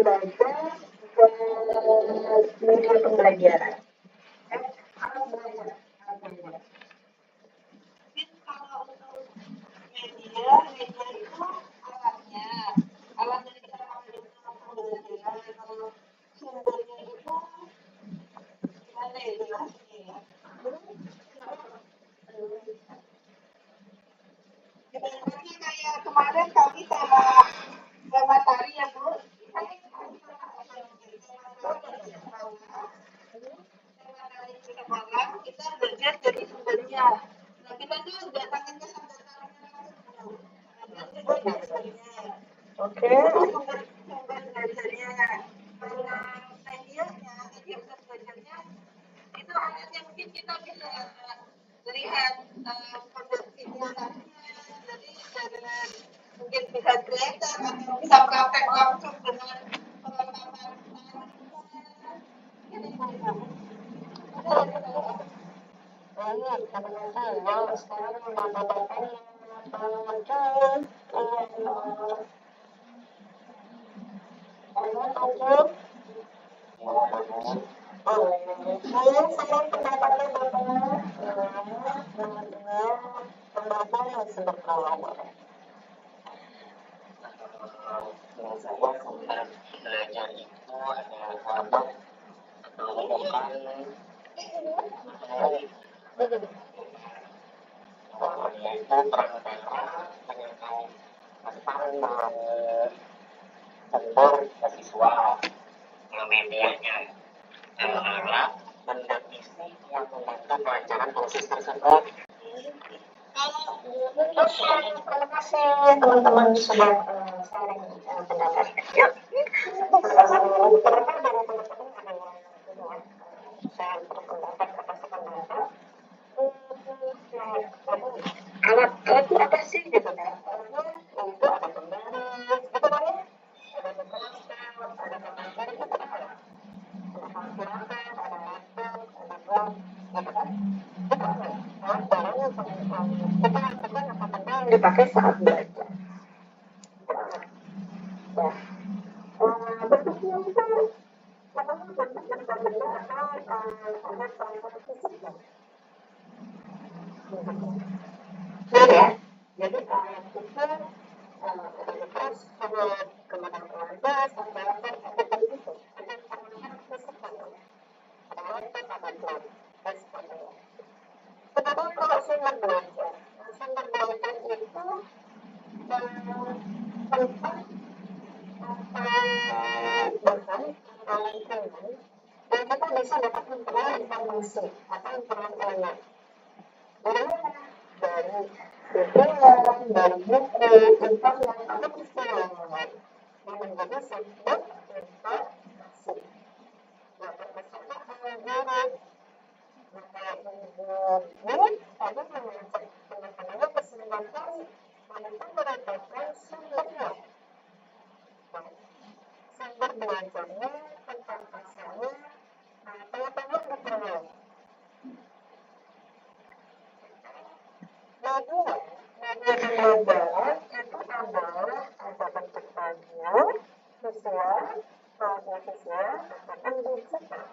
Speaker 1: belajar ke media pembelajaran. Alat belajar.
Speaker 3: Mungkin kalau untuk media itu alatnya, alat dari cara pembelajaran. Kalau sumbernya itu gimana ya jelasnya ya? Ibaratnya kayak kemarin kami sama tari ya Bu, sekolah kita belajar dari sumbernya. Nah kita tuh datangin ke sumber tarinya langsung Bu, belajar dari sumbernya.
Speaker 1: Oke.
Speaker 3: Sumber belajarnya. Kalau medianya, media belajarnya itu alatnya mungkin kita bisa lihat video tarinya, jadi dari mungkin bisa kelihatan atau bisa praktek langsung dengan perlengkapan ini Bu.
Speaker 1: Kalau sekarang bapak-bapaknya muncul, lanjut. Saya pendapatnya bapak pembahasan masih berkelawar. Saya sempat belajar itu adalah untuk menemukan yaitu perantara dengan pesan sumber ke siswa medianya alat benda fisik yang membantu pelajaran proses tersebut. Terima kasih teman-teman sudah sharing pendapat. Ya, beberapa dari teman-teman ada yang share pendapat atas pendapat. Alat itu apa sih gitu kan? Itu ada pembaris, gitu kan ya? Ada mikroscope, ada kamera, itu apa? Ada kalkulator, ada laptop, ada blog, gitu kan? Itu apa? Alat barang yang kita lakukan apa benda yang dipakai saat belajar. Bentuknya itu apakah bentuk benda atau ada salah fisik ya? Ya, jadi alat itu terus kemudian keluarga sampai ada itu ada permainan fisik ada laptop ada blog dan sebagainya. Tetapi kalau sumber belajar itu tempat bahkan lingkungan yang kita bisa dapat memperoleh informasi atau informasi dari mana? Dari bukuan, dari buku, internet, atau istilah yang lain yang menjadi sumber informasi. Nah, perpustakaan guru, maka guru tadi mengajak teman-temannya ke 9 kali untuk mendapatkan sumbernya. Sumber belajarnya, tentang asalnya, pengetahuan betul. Media pembelajaran itu adalah ada bentuk audio, visual, audiovisual, dan digital.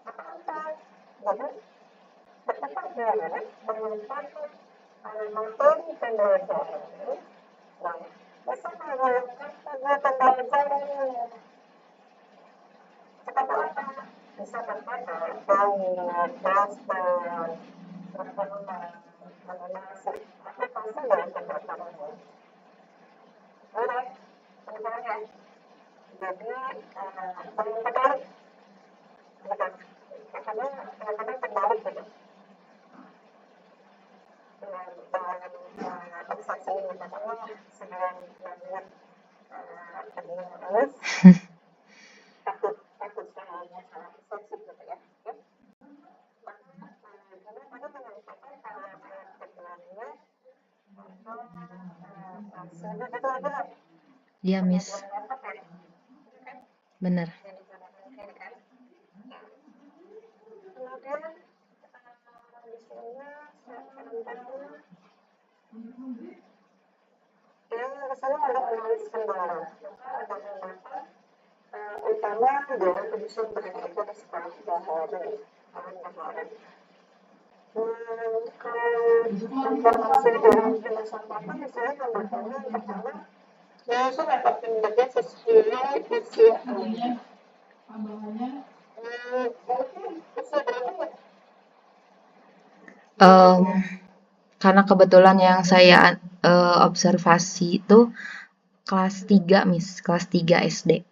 Speaker 1: Apa? Jadi, tepatnya adalah mengumpulkan materi pembelajaran yang bisa menggunakan kegiatan pembelajaran. Seperti apa? Bisa berkata banyak dashboard, berkembang, animasi, aplikasi dalam pembelajaran. Boleh, misalnya, jadi teman-teman kadang-kadang tertarik gitu dengan transaksi ini, katanya sebelum melihat tadinya lulus takut soalnya salah persepsi gitu ya. Maka tadi menyampaikan kalau keduanya sudah betul-betul
Speaker 2: Iya, Miss. Benar.
Speaker 1: Kemudian di sini yang kesana ada analis kendala, ada pertama adalah penyusun bahan itu di sekolah bahari. Kalau informasi dalam penjelasan Bapak, misalnya tambahkannya yang pertama, menyusun rapat pembagian sesuai usia anak. Mungkin usia berapa ya?
Speaker 2: Karena kebetulan yang saya observasi itu kelas 3, Miss, kelas 3 SD.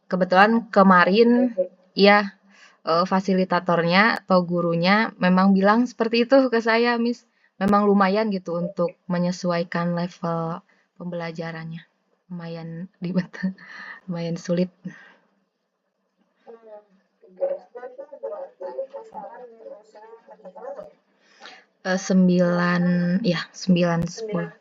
Speaker 2: Kebetulan kemarin ya fasilitatornya atau gurunya memang bilang seperti itu ke saya, Miss. Memang lumayan gitu untuk menyesuaikan level pembelajarannya. Lumayan ribet, lumayan sulit. 9, ya 9, 10.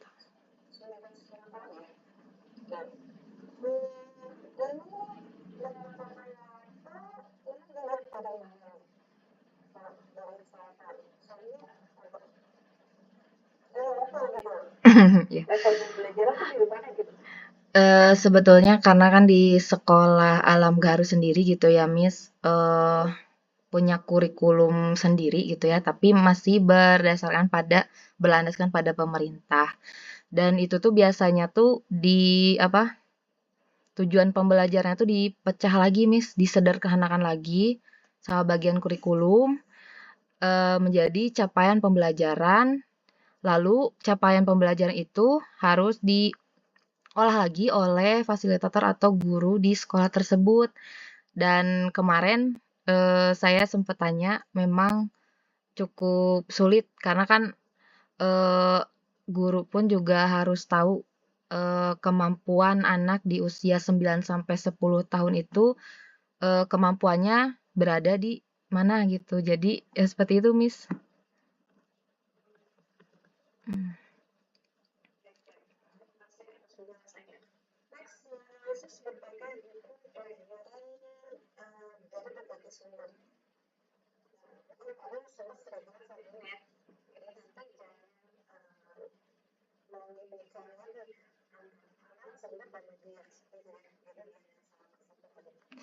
Speaker 2: Ya. Sebetulnya karena kan di sekolah Alam Gaharu sendiri gitu ya, Miss, punya kurikulum sendiri gitu ya, tapi masih berlandaskan pada pemerintah. Dan itu tuh biasanya tuh tujuan pembelajarannya tuh dipecah lagi, Miss, disederhanakan lagi sama bagian kurikulum menjadi capaian pembelajaran. Lalu capaian pembelajaran itu harus diolah lagi oleh fasilitator atau guru di sekolah tersebut. Dan kemarin saya sempat tanya, memang cukup sulit karena kan guru pun juga harus tahu kemampuan anak di usia 9 sampai 10 tahun itu kemampuannya berada di mana gitu. Jadi ya seperti itu, Miss.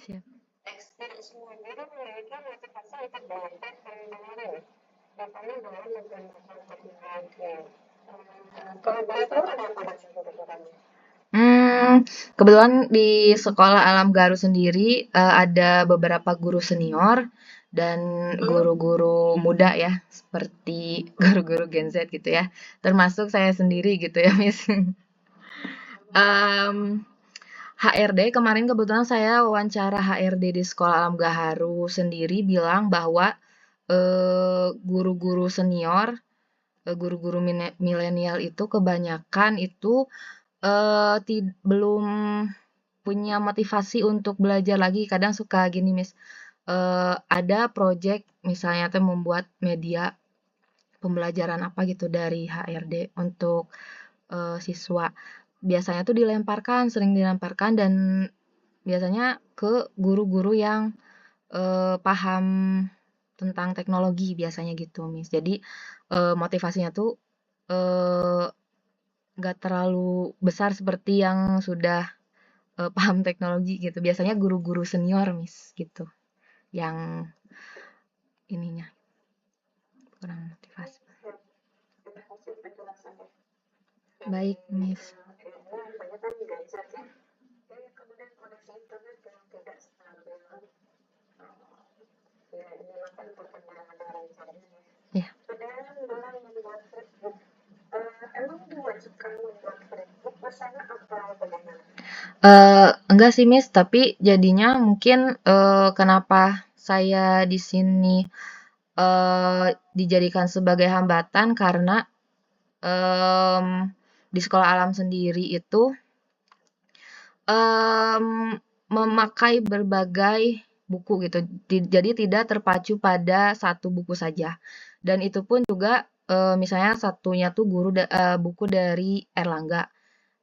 Speaker 2: Siap.
Speaker 1: Sendiri memiliki motivasi untuk belajar pengenalan, datanya dalam menggunakan teknologi. Kalau boleh tahu ada apa saja kebetulannya?
Speaker 2: Kebetulan di sekolah Alam Gaharu sendiri ada beberapa guru senior dan guru-guru muda ya, seperti guru-guru Gen Z gitu ya, termasuk saya sendiri gitu ya, Miss. HRD kemarin kebetulan saya wawancara HRD di sekolah Alam Gaharu sendiri bilang bahwa guru-guru senior, guru-guru milenial itu kebanyakan itu belum punya motivasi untuk belajar lagi. Kadang suka gini, Miss, ada project misalnya tuh membuat media pembelajaran apa gitu dari HRD untuk siswa. Biasanya tuh sering dilemparkan dan biasanya ke guru-guru yang paham tentang teknologi biasanya gitu, Miss. Jadi motivasinya tuh nggak terlalu besar seperti yang sudah paham teknologi gitu. Biasanya guru-guru senior, Miss, gitu, yang ininya kurang motivasi. Baik, Miss. Ya. Enggak sih, Miss, tapi jadinya mungkin kenapa saya di sini dijadikan sebagai hambatan karena di sekolah alam sendiri itu memakai berbagai buku gitu. Jadi tidak terpacu pada satu buku saja. Dan itu pun juga misalnya satunya tuh buku dari Erlangga.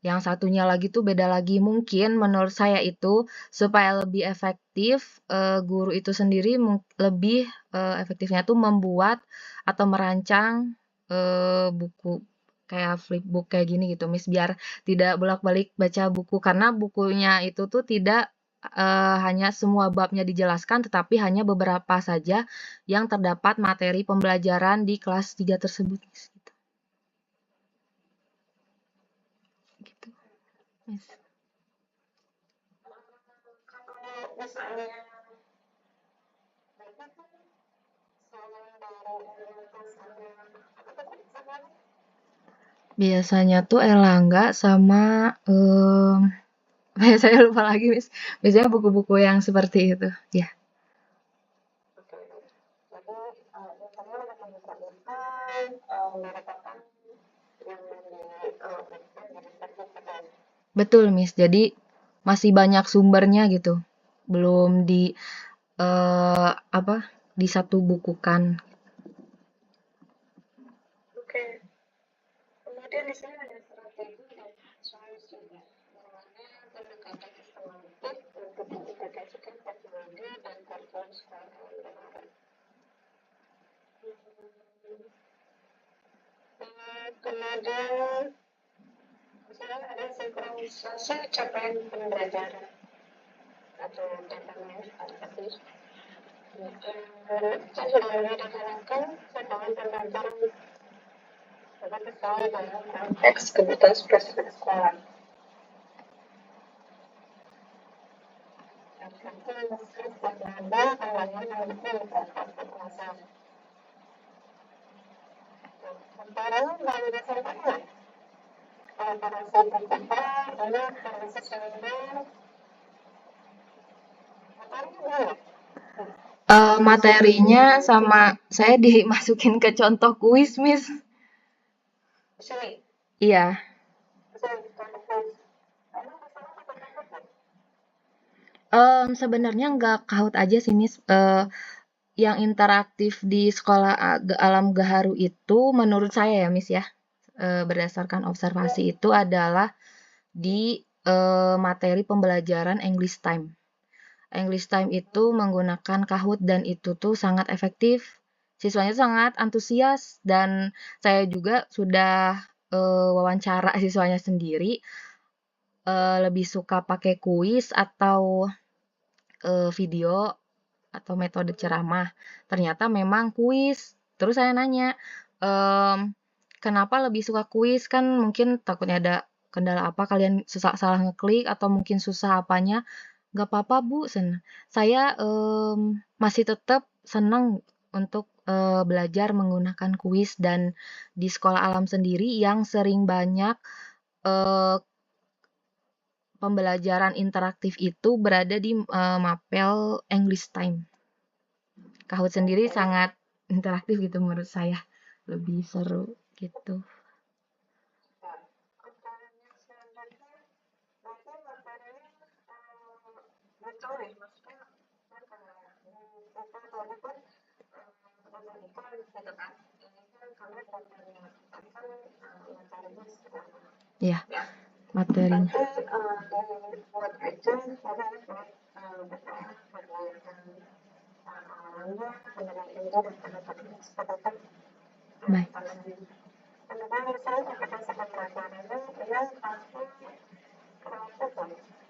Speaker 2: Yang satunya lagi tuh beda lagi. Mungkin menurut saya itu supaya lebih efektif, guru itu sendiri lebih efektifnya tuh membuat atau merancang buku kayak flipbook kayak gini gitu, Miss, biar tidak bolak-balik baca buku karena bukunya itu tuh tidak hanya semua babnya dijelaskan, tetapi hanya beberapa saja yang terdapat materi pembelajaran di kelas 3 tersebut. Gitu. Yes. Biasanya tuh Erlangga sama saya lupa lagi, Miss. Biasanya buku-buku yang seperti itu, ya. Betul, Miss. Jadi masih banyak sumbernya gitu. Belum di apa? Di satu bukukan.
Speaker 1: Oke. Kemudian di sini ada strategi dan solusi juga. Bagaimana pendekatan sistematik untuk mengintegrasikan teknologi dan kurikulum sekolah. Kemudian misalnya ada sinkronisasi capaian pembelajaran atau data management. Saya sudah mulai dijalankan sebagai pembelajaran sebagai sesuai dalam konteks kebutuhan spesifik sekolah.
Speaker 2: Materinya sama saya dimasukin ke contoh kuis, Miss. Iya. Sebenarnya nggak Kahoot aja sih, Miss. Yang interaktif di sekolah Alam Gaharu itu menurut saya ya, Miss ya, berdasarkan observasi itu adalah di materi pembelajaran English Time. English Time itu menggunakan Kahoot dan itu tuh sangat efektif. Siswanya sangat antusias dan saya juga sudah wawancara siswanya sendiri, lebih suka pakai kuis atau video atau metode ceramah. Ternyata memang kuis. Terus saya nanya, kenapa lebih suka kuis? Kan mungkin takutnya ada kendala apa, kalian susah salah ngeklik atau mungkin susah apanya. Gak apa-apa, Bu. Saya masih tetap senang untuk belajar menggunakan kuis dan di sekolah alam sendiri yang sering banyak pembelajaran interaktif itu berada di Mapel English Time. Kahoot sendiri sangat interaktif gitu menurut saya, lebih seru gitu. Ya, materinya. Baik.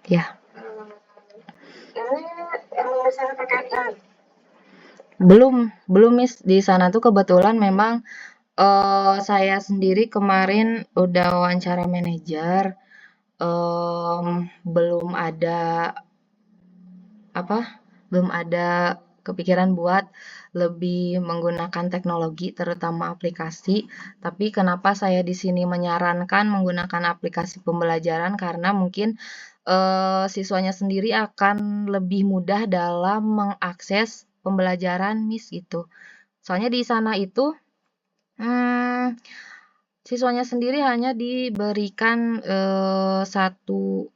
Speaker 2: Ya. Belum Miss. Di sana tuh kebetulan memang saya sendiri kemarin udah wawancara manajer, belum ada kepikiran buat lebih menggunakan teknologi, terutama aplikasi. Tapi kenapa saya di sini menyarankan menggunakan aplikasi pembelajaran karena mungkin siswanya sendiri akan lebih mudah dalam mengakses pembelajaran Miss gitu. Soalnya di sana itu siswanya sendiri hanya diberikan satu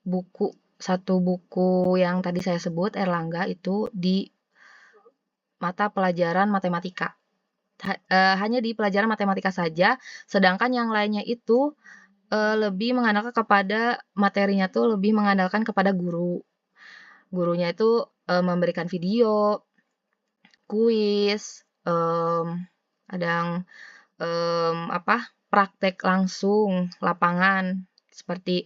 Speaker 2: buku yang tadi saya sebut Erlangga itu di mata pelajaran matematika. Hanya di pelajaran matematika saja, sedangkan yang lainnya itu lebih mengandalkan kepada materinya tuh lebih mengandalkan kepada guru. Gurunya itu memberikan video, kuis, kadang praktek langsung lapangan seperti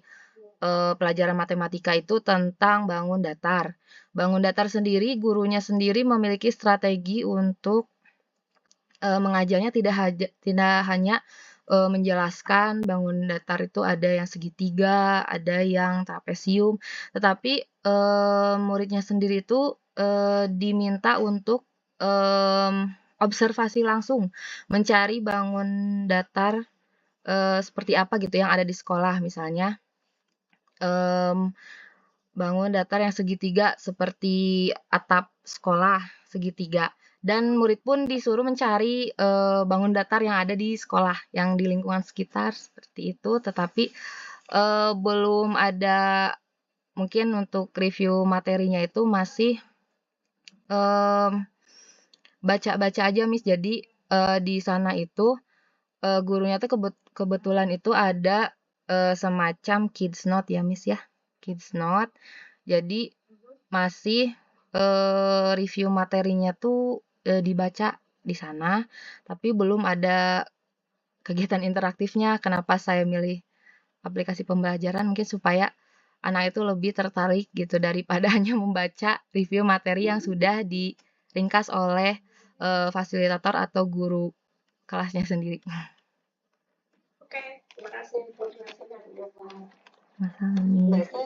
Speaker 2: pelajaran matematika itu tentang bangun datar. Bangun datar sendiri, gurunya sendiri memiliki strategi untuk mengajarnya tidak hanya menjelaskan bangun datar itu ada yang segitiga, ada yang trapesium, tetapi muridnya sendiri itu diminta untuk observasi langsung, mencari bangun datar seperti apa gitu yang ada di sekolah, misalnya bangun datar yang segitiga seperti atap sekolah segitiga. Dan murid pun disuruh mencari bangun datar yang ada di sekolah, yang di lingkungan sekitar seperti itu. Tetapi belum ada, mungkin untuk review materinya itu masih baca-baca aja, Miss. Jadi di sana itu gurunya tuh kebetulan itu ada semacam kids note ya, Miss ya. Kids note. Jadi masih review materinya tuh dibaca di sana, tapi belum ada kegiatan interaktifnya. Kenapa saya milih aplikasi pembelajaran? Mungkin supaya anak itu lebih tertarik gitu daripada hanya membaca review materi yang sudah diringkas oleh fasilitator atau guru kelasnya sendiri.
Speaker 3: Oke, terima kasih informasi dari Bapak.
Speaker 2: Masalah nih.
Speaker 3: Berarti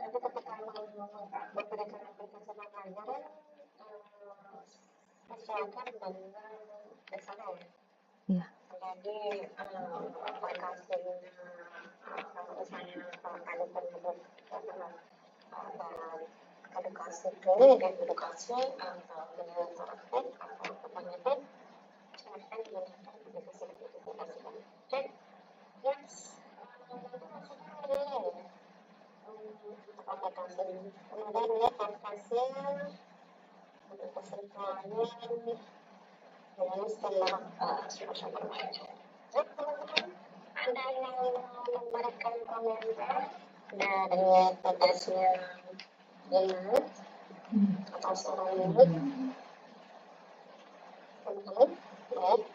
Speaker 3: nanti ketika mau memberikan aplikasi pembelajaran sesuaikan dengan dasarnya ya.
Speaker 2: Iya.
Speaker 3: Jadi aplikasinya kalau misalnya kalau ada penyebab edukasi klinik dan edukasi atau dengan interaktif atau kognitif silahkan menggunakan aplikasi. Oke, yes. Nanti maksudnya ini untuk aplikasi kemudian dia kanvasnya untuk pesertanya dengan setelah super baca. Jadi teman-teman ada yang mau memberikan komentar dari tugasnya Ingat atau seorang murid teman-teman baik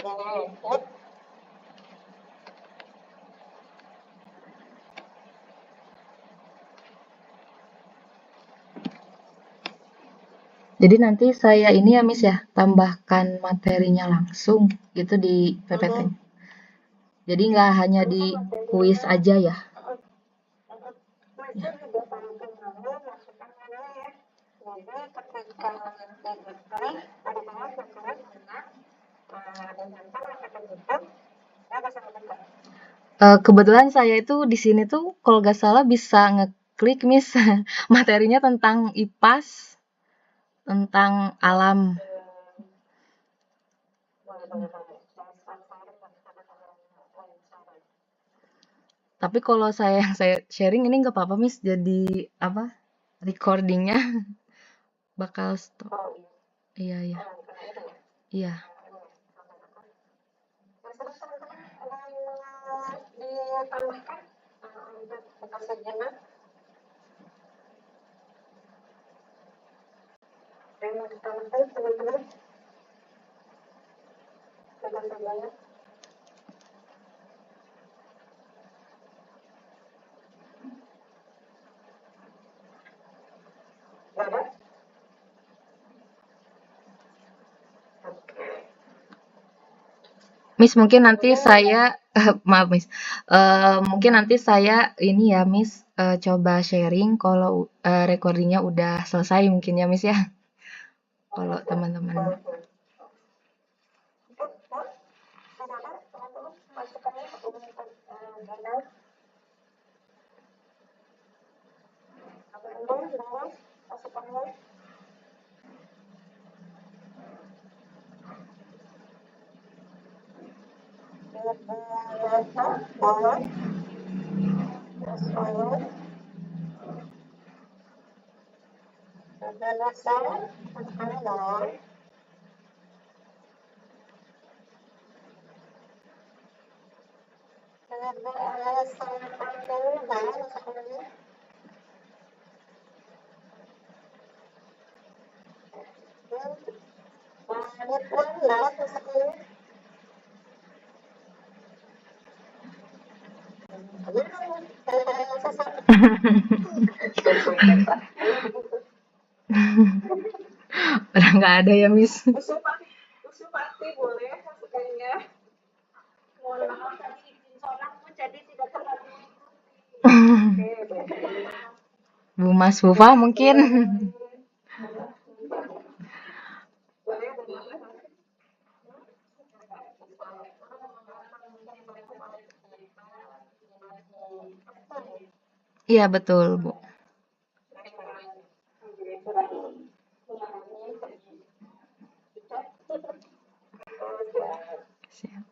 Speaker 3: jangan ya.
Speaker 2: Jadi nanti saya ini ya, Miss ya, tambahkan materinya langsung gitu di PPT. Jadi nggak hanya di kuis aja ya.
Speaker 3: Masih juga teman-teman masukannya ya. Jadi ketika diikuti pada saat masalah tentang dengan masakan hitam ya bisa mendekat.
Speaker 2: Kebetulan saya itu di sini tuh kalau nggak salah bisa ngeklik, Miss, materinya tentang IPAS, tentang alam. Tapi kalau saya sharing ini nggak apa-apa, Miss. Jadi apa? Recordingnya bakal stop. Iya, iya. Iya.
Speaker 3: Terus teman-teman ada yang ditambahkan untuk pekerjaan yang mau ditambahkan teman-teman teman-temannya ada.
Speaker 2: Miss, mungkin nanti saya maaf, Miss. Mungkin nanti saya ini ya, Miss, coba sharing kalau recordingnya udah selesai mungkin ya, Miss ya. Kalau teman-teman. Udah nggak ada ya, Miss.
Speaker 1: Usul pasti boleh masukannya. Mohon maaf tadi izin sholat jadi tidak terlalu.
Speaker 2: Bu Mas Bufa mungkin. Iya betul, Bu. Siap.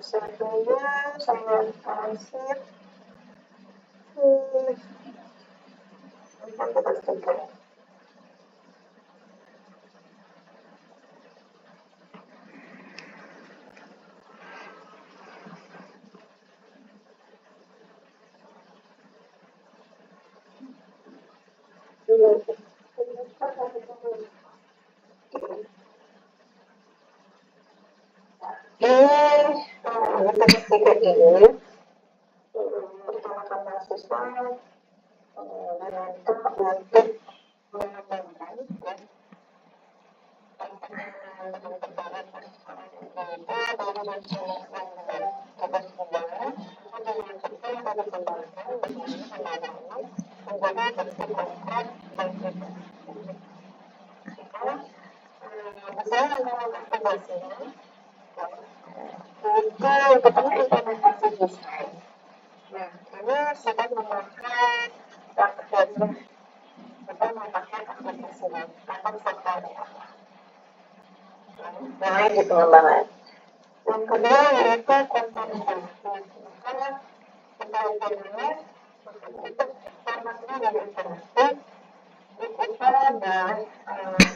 Speaker 1: Saya dulu, saya kasih. Ketika ini bersama mahasiswa untuk mengembangkan itu yang pertama implementasi desain. Nah, ini sudah memakai kita memakai aplikasi akan serta mulai di pengembangan. Yang kedua yaitu kontaminasi. Karena kontaminasi untuk formatnya dan interaksi kita dan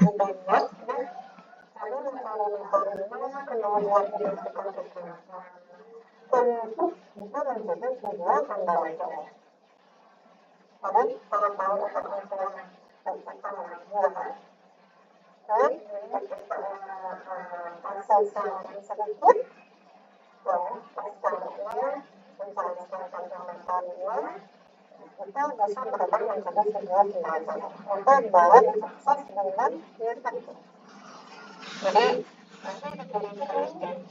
Speaker 1: membuat lalu membangunnya kemudian dimasukkan ke kelas untuk bisa menjadi sebuah pembelajaran. Jadi kalau tahu untuk tentang buah, terus pasal tersebut, pasalnya menjelaskan tentang materinya, kita bisa berubah menjadi sebuah pembelajaran untuk bawa sukses dengan efektif. Jadi nanti diberikan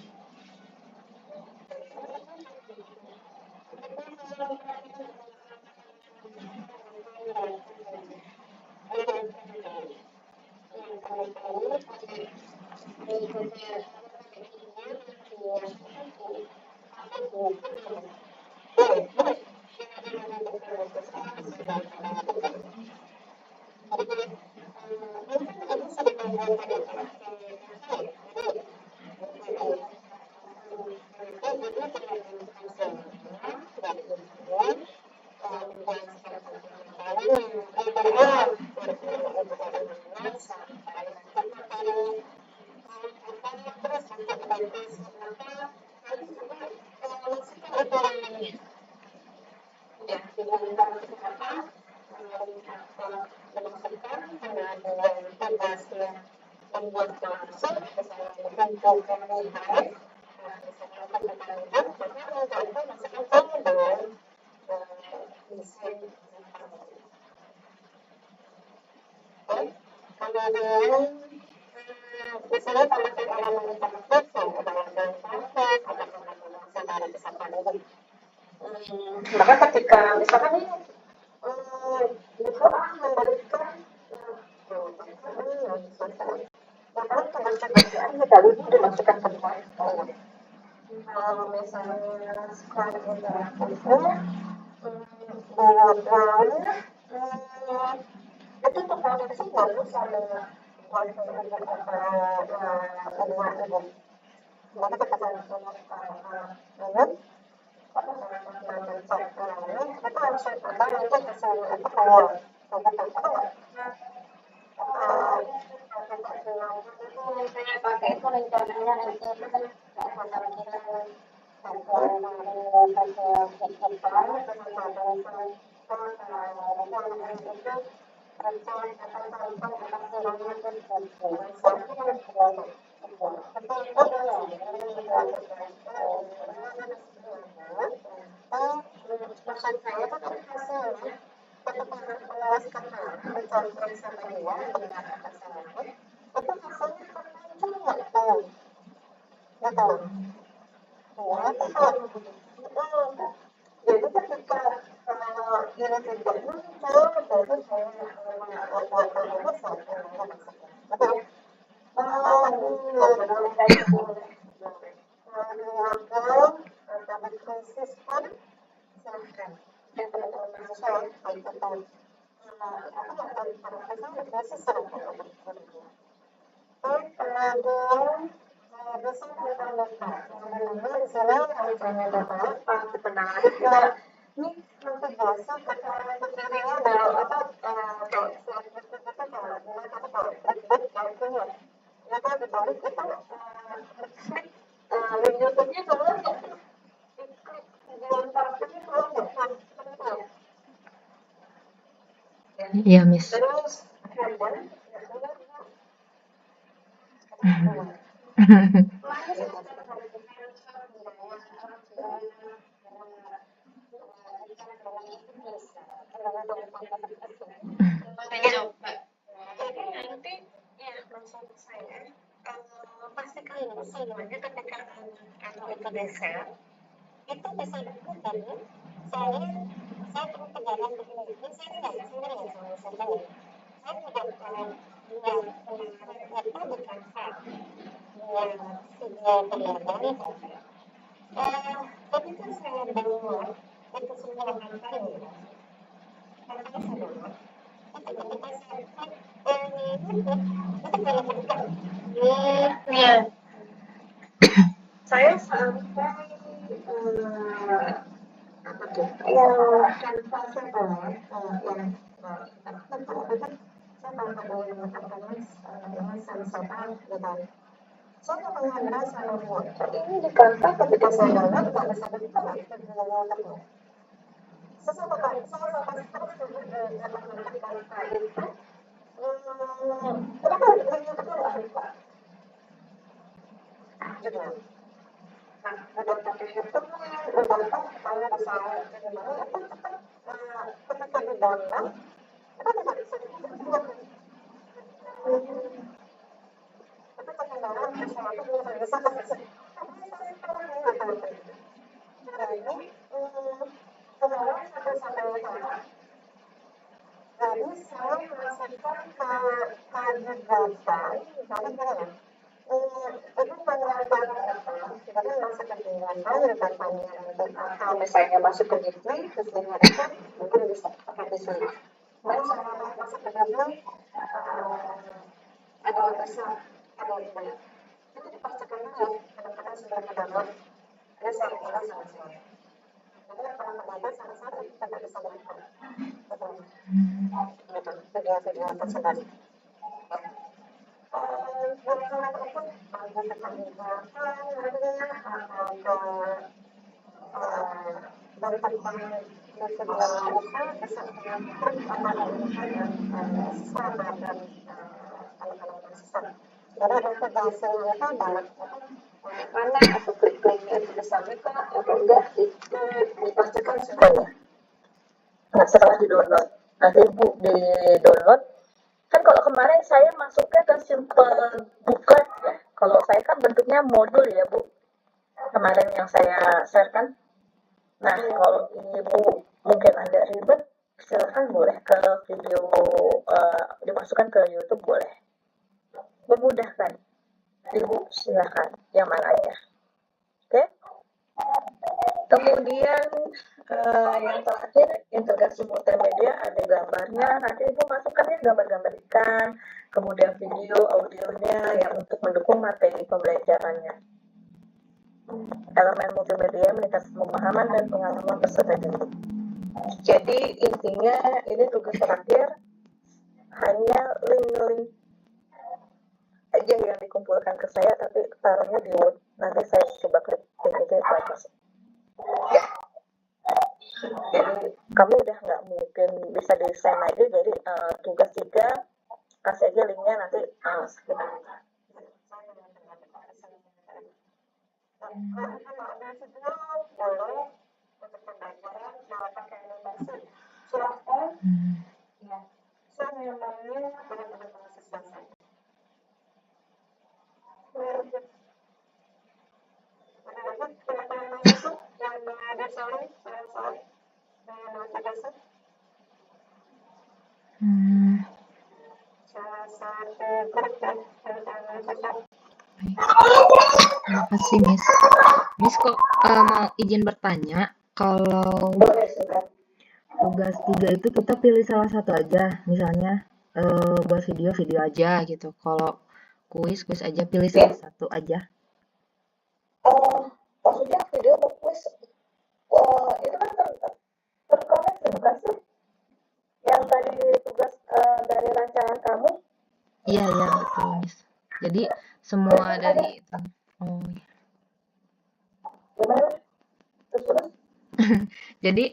Speaker 1: maka ketika misalkan ini memberikan kerjaan kita itu dimasukkan ke dalam sekolah. Kalau misalnya sekolah interaktifnya dua-duanya itu terkoneksi nggak bisa dengan kedua itu. Jadi kita dengan itu harus tambah nanti hasilnya itu keluar. Saya pakai itu rencananya nanti itu kan
Speaker 3: pembelajaran bantuan dari digital itu rencana atau makan saya tuh terhasil ya ketika menuliskan mencampur sama dia dengan pasangan itu hasilnya muncul nggak tuh gitu ya jadi ketika ini tidak muncul jadi saya buat satu krisis pun silahkan dan teman-teman mahasiswa ya ikutan krisis silahkan kemudian bisa kita lupa sebenarnya di sini rencana dapat menarik ini nanti biasa kekirinya baru apa kayak slide itu kalau dilihat itu kalau break artinya ya kalau dibalik itu klik link YouTube-nya keluar nggak diklik video interaktifnya keluar nggak
Speaker 2: Iya, Miss.
Speaker 3: terus handle nanti ya maksud saya pastikan semuanya ketika kamu itu desa itu bisa dilakukan ya saya perlu pegangan begini saya tidak sendiri sama saya tidak yang itu bukan hak yang sudah terjadi tapi kan saya download itu semua rangkaian ya rangkaian saya download itu ketika saya klik YouTube itu kalau buka ya saya sampai apa tuh yang kanvasnya tuh yang saya baru dengan sensoran gitu saya memang merasa bahwa ini di kanvas ketika saya download nggak bisa begitu sesuatu kali saya sampai terus menggunakan kanvas itu kenapa YouTube nggak bisa gitu nah udah pakai YouTube udah tahu saya bisa gimana itu ketika di download itu tidak bisa dibuat tapi terkendala sesuatu yang bisa nah ini sekarang sampai jadi saya merasakan kegagalan misalnya gini itu pengelakon sebenarnya masuk ke pengelakon tanpanya atau misalnya masuk ke display display-nya itu mungkin bisa pakai display dan saya masuk ke display ada besar ada ini itu dipastikan dulu kadang-kadang sudah download ada saya kira selesai jadi kalau ternyata sama-sama kita tidak bisa melihat gitu video-video tersebut jadi untuk hasilnya itu dalam mana atau klik-kliknya itu bisa buka atau enggak itu dipastikan semuanya.
Speaker 1: Nah, setelah di-download, nanti Bu di-download, kan kalau kemarin saya masuknya ke simple buka ya. Kalau saya kan bentuknya modul ya Bu, kemarin yang saya share kan. Nah, kalau ini Bu mungkin ada ribet, silakan boleh ke video dimasukkan ke YouTube boleh. Memudahkan. Ibu silakan yang mana ya. Oke. Kemudian yang terakhir integrasi multimedia ada gambarnya. Nanti Ibu masukkan ya gambar-gambar ikan, kemudian video, audionya yang untuk mendukung materi pembelajarannya. Elemen multimedia meningkatkan pemahaman dan pengalaman peserta didik. Jadi intinya ini tugas terakhir hanya link aja yang dikumpulkan ke saya, tapi taruhnya di Word. Nanti saya coba kamu udah nggak mungkin bisa desain lagi, jadi tugas 3 kasih aja linknya nanti kita boleh untuk pembelajaran pakai animasi silahkan ya saya memangnya benar-benar mahasiswa saya yang desain salah satu grup dan
Speaker 2: Terima kasih, Miss. Miss kok mau izin bertanya, kalau
Speaker 1: boleh sudah
Speaker 2: tugas 3 itu kita pilih salah satu aja, misalnya buat video aja gitu. Kalau kuis aja pilih salah satu aja.
Speaker 1: maksudnya video atau kuis itu kan terkoneksi bukan sih yang tadi tugas dari rancangan kamu.
Speaker 2: Iya betul, Miss. Jadi semua dari itu. Oh iya.
Speaker 1: Gimana? Terus?
Speaker 2: Jadi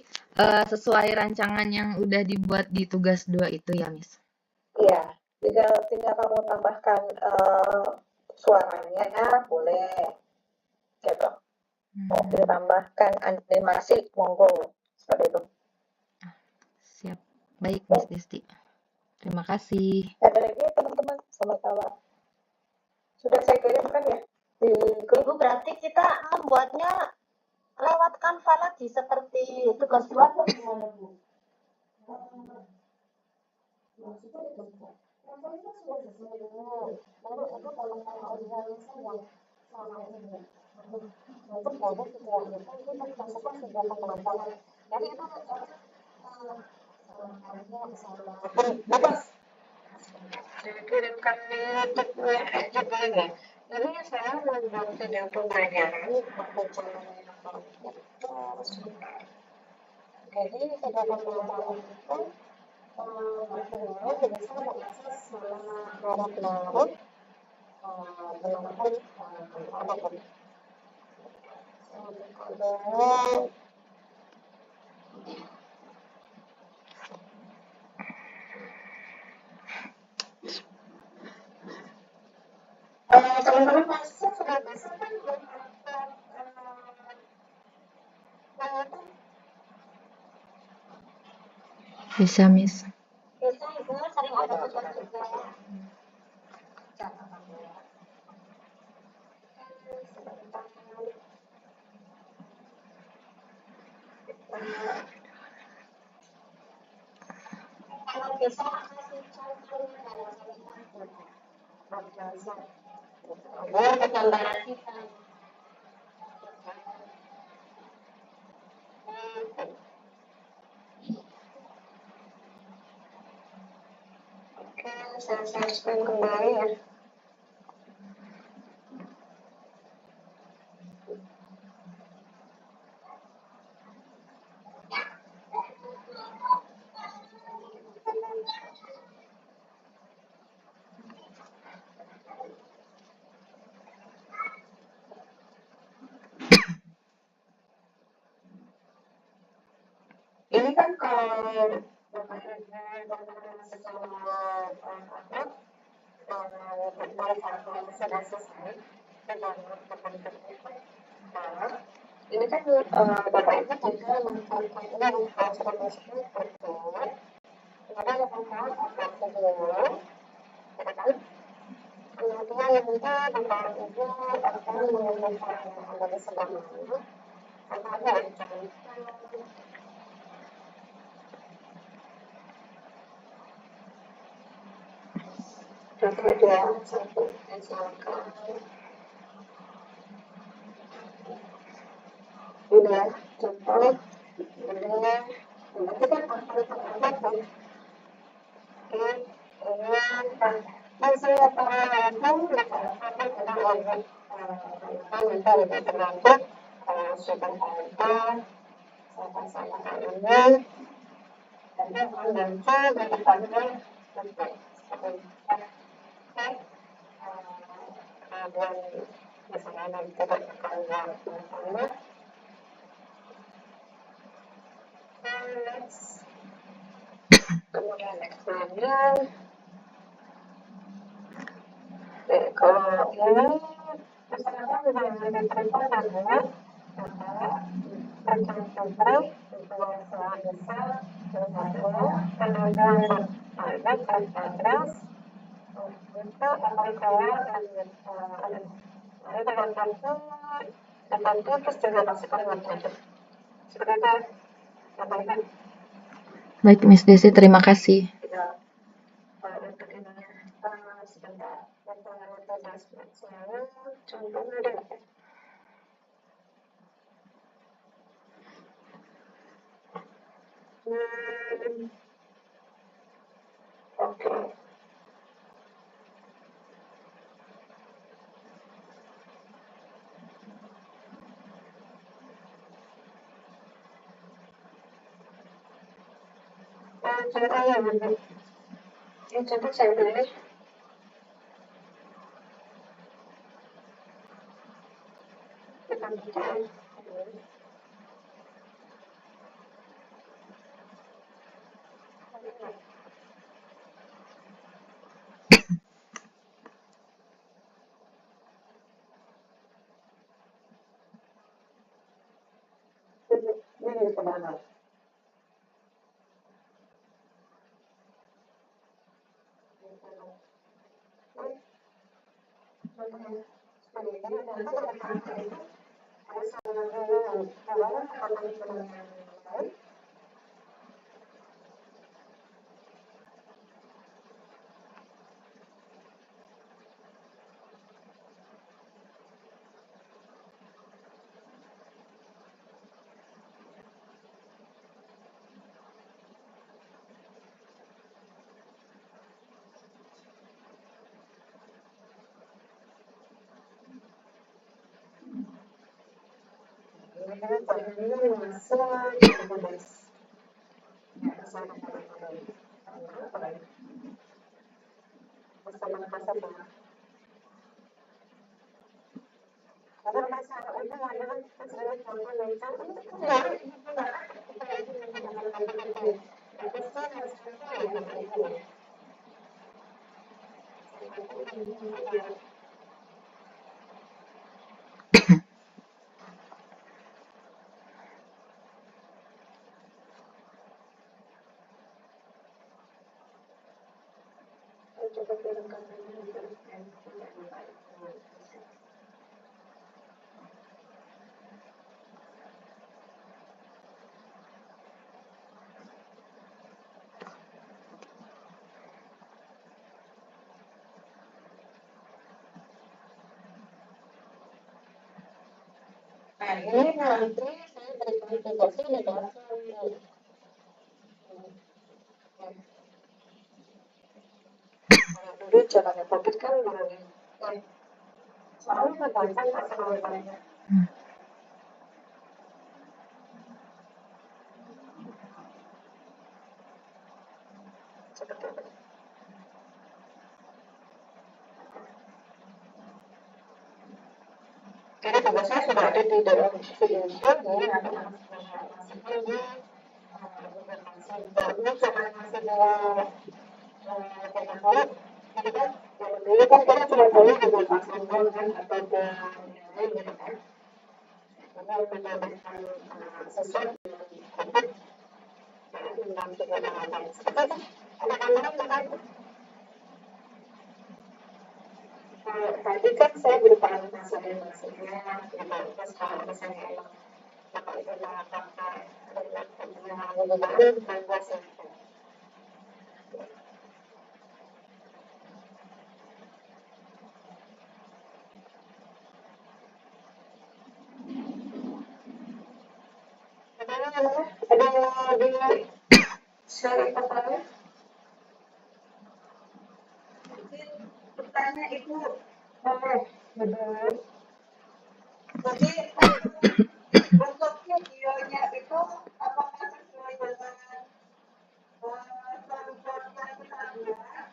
Speaker 2: sesuai rancangan yang udah dibuat di tugas 2 itu ya, Miss?
Speaker 1: Iya, tinggal kamu tambahkan suaranya ya, boleh. Gitu. Mau ditambahkan animasi, monggo. Seperti itu.
Speaker 2: Siap. Baik, Miss Desti. Terima kasih.
Speaker 1: Ada lagi teman-teman sama-sama. Sudah saya kirimkan ya di grup.
Speaker 3: Ibu, berarti kita membuatnya lewat Canva lagi seperti tugas 2 atau gimana, Bu?
Speaker 1: Saya kirimkan di YouTube-nya juga ya. Jadi saya membuat video pembelajaran jadi sudah pembelajaran itu berkenaan bisa mengakses selama hari kemarin menggunakan ada teman-teman masuk sudah bisa kan
Speaker 2: Bisa, Miss.
Speaker 3: Bisa, Ibu, sering ada tugas juga. Kalau bisa kasih contohnya dalam gambaran kita. Oke, saya share kembali ya. Ini kan kalau Bapak Ibu teman-teman sesama atlet dari sudah selesai dengan teman-teman ini kan Bapak Ibu juga mempunyai informasi untuk ada yang tahu apa dulu, kan? Kemudian yang kita Bapak Ibu akan mengumpulkan yang ada di sebelah mana, contohnya contoh. Kemudian satu misalkan udah cukup kemudian nanti kan akan terdapat dan saya pengalaman akan ada lagi nanti lebih terlanjut sudah ada sama ini dan membantu dari depannya sampai kemudian misalnya nanti akan bersama next, kemudian next lagi. Oke, kalau ini misalkan dengan diterima namanya rekan publik dua skala besar satu kemudian berpajak dan address itu akan keluar dan ini tergantung terus juga masukkan website seperti itu apa.
Speaker 2: Baik, Miss Desi, terima kasih.
Speaker 3: Ya, untuk ininya sebentar data dashboard-nya contohnya ada nggak ya? Oke. Contohnya nanti. Ini contoh saya pilih. Kita bikin. Ini kemana? Ini masuk database. Bersama pasarnya. Karena pasar itu adalah sesuatu komponen coba kirimkan Nah, ini nanti saya berikan tugasnya di dalam dulu caranya publik kan begini. Soalnya kebanyakan masalah banyak. Seperti itu. Jadi tugasnya sudah ada di dalam video ini nanti masukkan di ini cuma masih di dulu jadi kan dulu kan kita cuma boleh di Pasangan kan atau di lain gitu kan karena menambahkan sesuatu COVID dalam kegiatan seperti itu ada tambahan kan tadi kan saya berikan maksudnya terus kalau misalnya emang bapak itu mengatakan dengan penggunaan dan bahasa ada di share apa pertanyaan itu benar. Jadi untuk videonya itu apakah sesuai dengan standar yang kita buat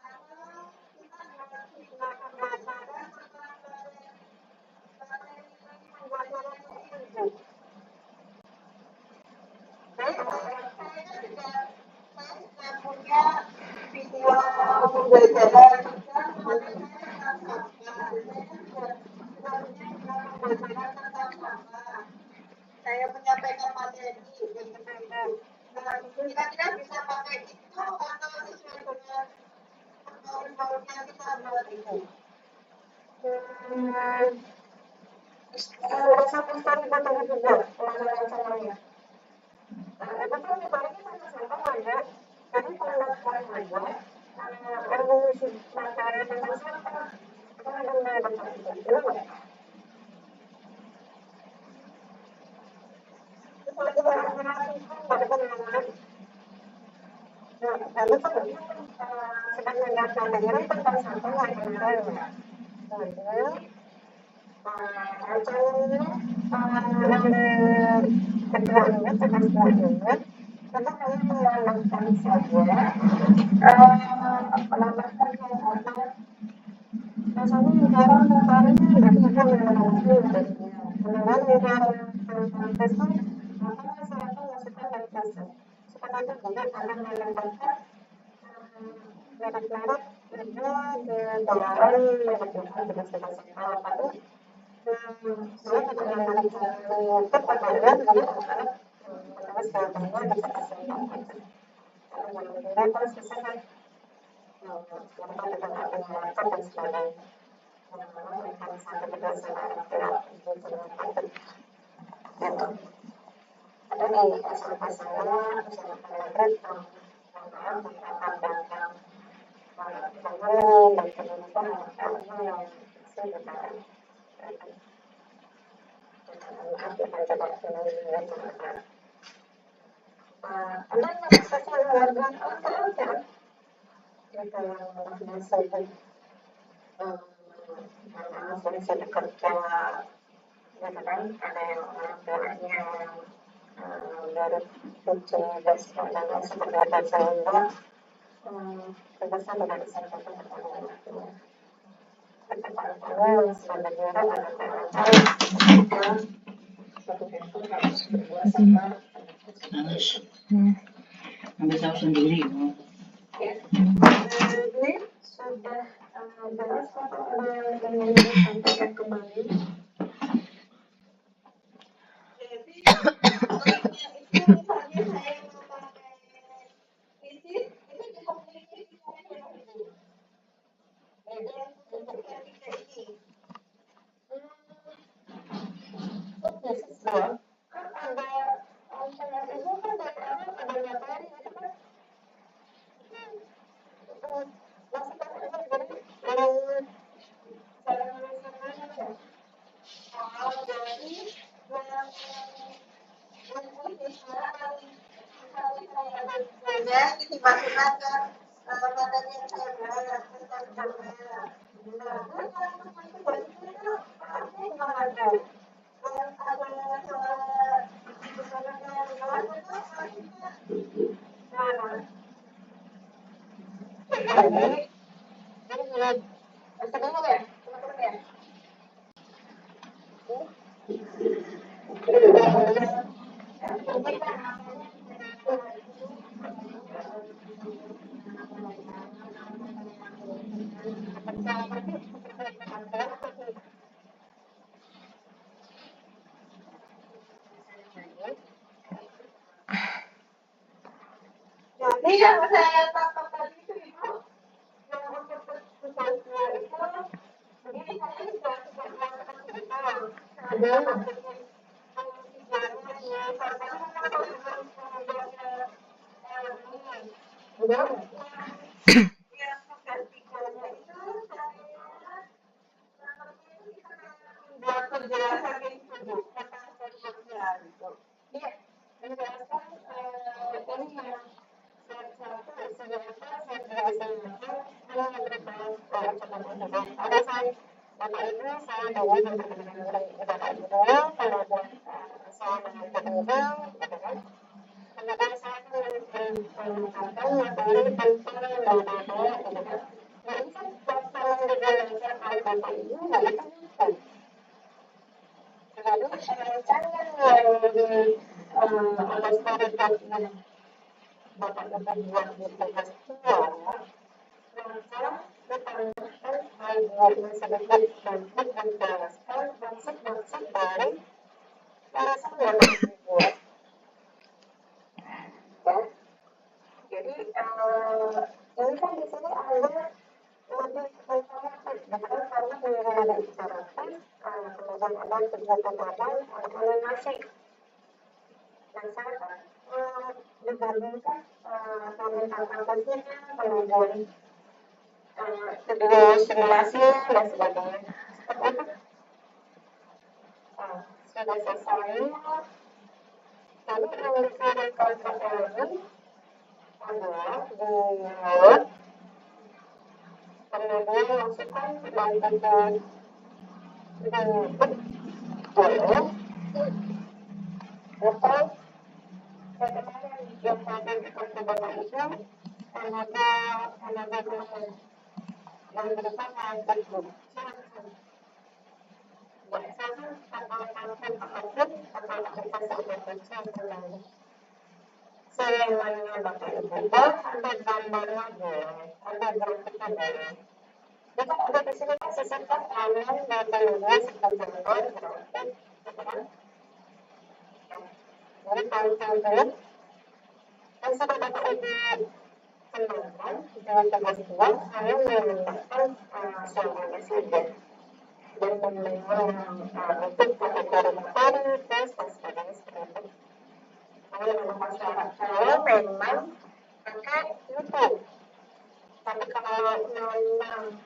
Speaker 3: atau kita menggunakan bahasa dan pembuatannya itu? saya menyampaikan materi gitu. Nah, kira-kira bisa pakai itu atau sesuai dengan PowerPoint yang kita buat itu. Ada satu story foto juga acaranya. Itu kan story-nya sama-sama aja. Jadi pendaftaran aja. Orang mengisi materi tentang sampah. Itu ada benar-benar itu ya. Lalu sedang mendaftar daerah tentang sampah acaranya. Acaranya keduanya sebenarnya karena saya menambahkan saja menambahkan apa rasanya negara negaranya nggak bisa menambahkan sebenarnya negara investasi maka masyarakat masukan dari pasar supaya itu juga akan menambahkan merek-merek juga ke dalam merek-merek apa saya tidak menutup pandangan dari anak terus jawabannya bisa kesempatan terus kesempatan sekarang dengan adanya laptop dan sebagainya memberikan satu kebiasaan itu gitu ada di SMP saya SMP negeri maaf akan datang bangunan dan pendidikan yang sebenarnya ada yang sosial warga aja gitu yang biasa bisa bekerja gitu kan ada yang orang tuanya baru cuci dan lain seperti apa sehingga tugasnya tidak disampaikan kepada anaknya kedepannya sebenarnya ada kelancaran satu handphone harus berdua sama harus ambil tahu sendiri ya. Ini sudah jelas atau ada yang ingin disampaikan kembali jadi itu misalnya saya mau pakai visit itu bisa memiliki saya dulu dan untuk yang tiga ini beasiswa kan ada alternatifnya kan dari awal ada materi itu kan masukkan aja jadi cara menyelesaikannya ya jadi yang ini sekarang misalnya saya ada banyak ini masukkan ke materi yang saya belajar tentang sampah nah yang teman itu dari itu artinya nggak ada yang ada misalnya yang luar itu artinya nah jadi bisa dulu ya teman-teman ya Jadi yang saya tangkap tadi itu Ibu, yang untuk tugasnya itu, jadi saya sudah melakukan kita ada maksudnya tujuannya ya, sampai udah yang tugas tiganya itu saya buat penjelasan itu tentang konsepnya gitu. Iya, menjelaskan ini yang ada saya Bapak Ibu saya bawa Bapak Ibu dulu kalau saya mengajar orang kemudian saya mengucapkan materi tentang data gitu kan nah ini kan waktu menjelaskan oleh Bapak Ibu nggak ditemukan jadi rancangan yang oleh storyboard yang Bapak-bapak buat di tugas tua maka ditambahkan hal-hal yang sedikit untuk menjelaskan maksud-maksud dari ada kegiatan apa animasi. Nah, saya digabungkan tentang kampusnya, kemudian video simulasi dan sebagainya. Seperti itu. Sudah selesai. Jadi yang saya konsep ini adalah dibuat, kemudian masukkan dan dibuat oleh atau sebenarnya yang saya consider itu another domain yang merupakan tertutup. Biasanya pada konten apapun atau aplikasi Indonesia kembali. Semuanya Bapak Ibu, ada gambarnya boleh, ada grafiknya boleh. Kita ada di sini kan sisipkan elemen metodologi seperti grafik, gitu kan? Jadi tampil dan sudah Bapak Ibu kembangkan dengan tugas buat hanya menambahkan suaranya saja dan membentuk kategori tes dan sebagainya seperti itu. Kalau memang pakai YouTube, tapi kalau memang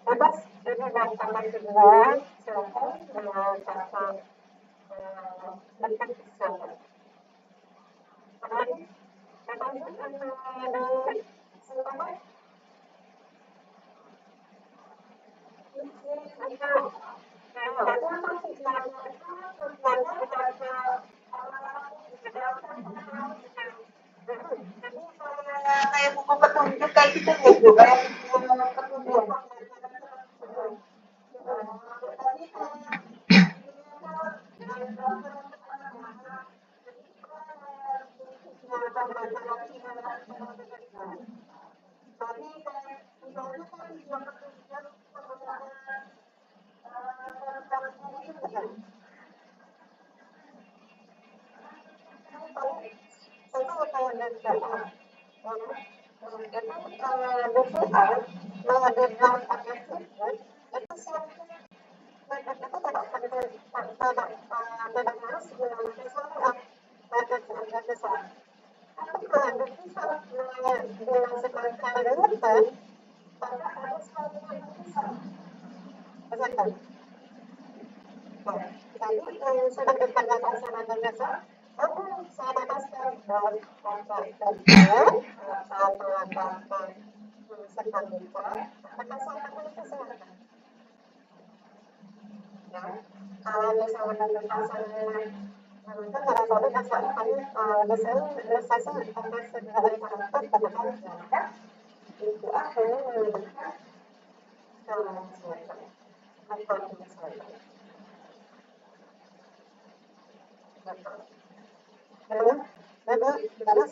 Speaker 3: bebas ini dan tambah kedua silakan dengan cara bentuk silakan. Apalagi di silakan. Kayak buku petunjuk kayak gitu nih juga petunjuk. Sudah ditanyakan sama Vanessa, saya bebaskan dalam kontrak kerja, saya melakukan sertifikat, apakah saya akan itu silakan. Ya, kalau misalnya pasangan itu pada saat itu saya akan biasanya akan segera karakter pada ya, itu akan menggunakan kalau silakan atau silakan. Jadi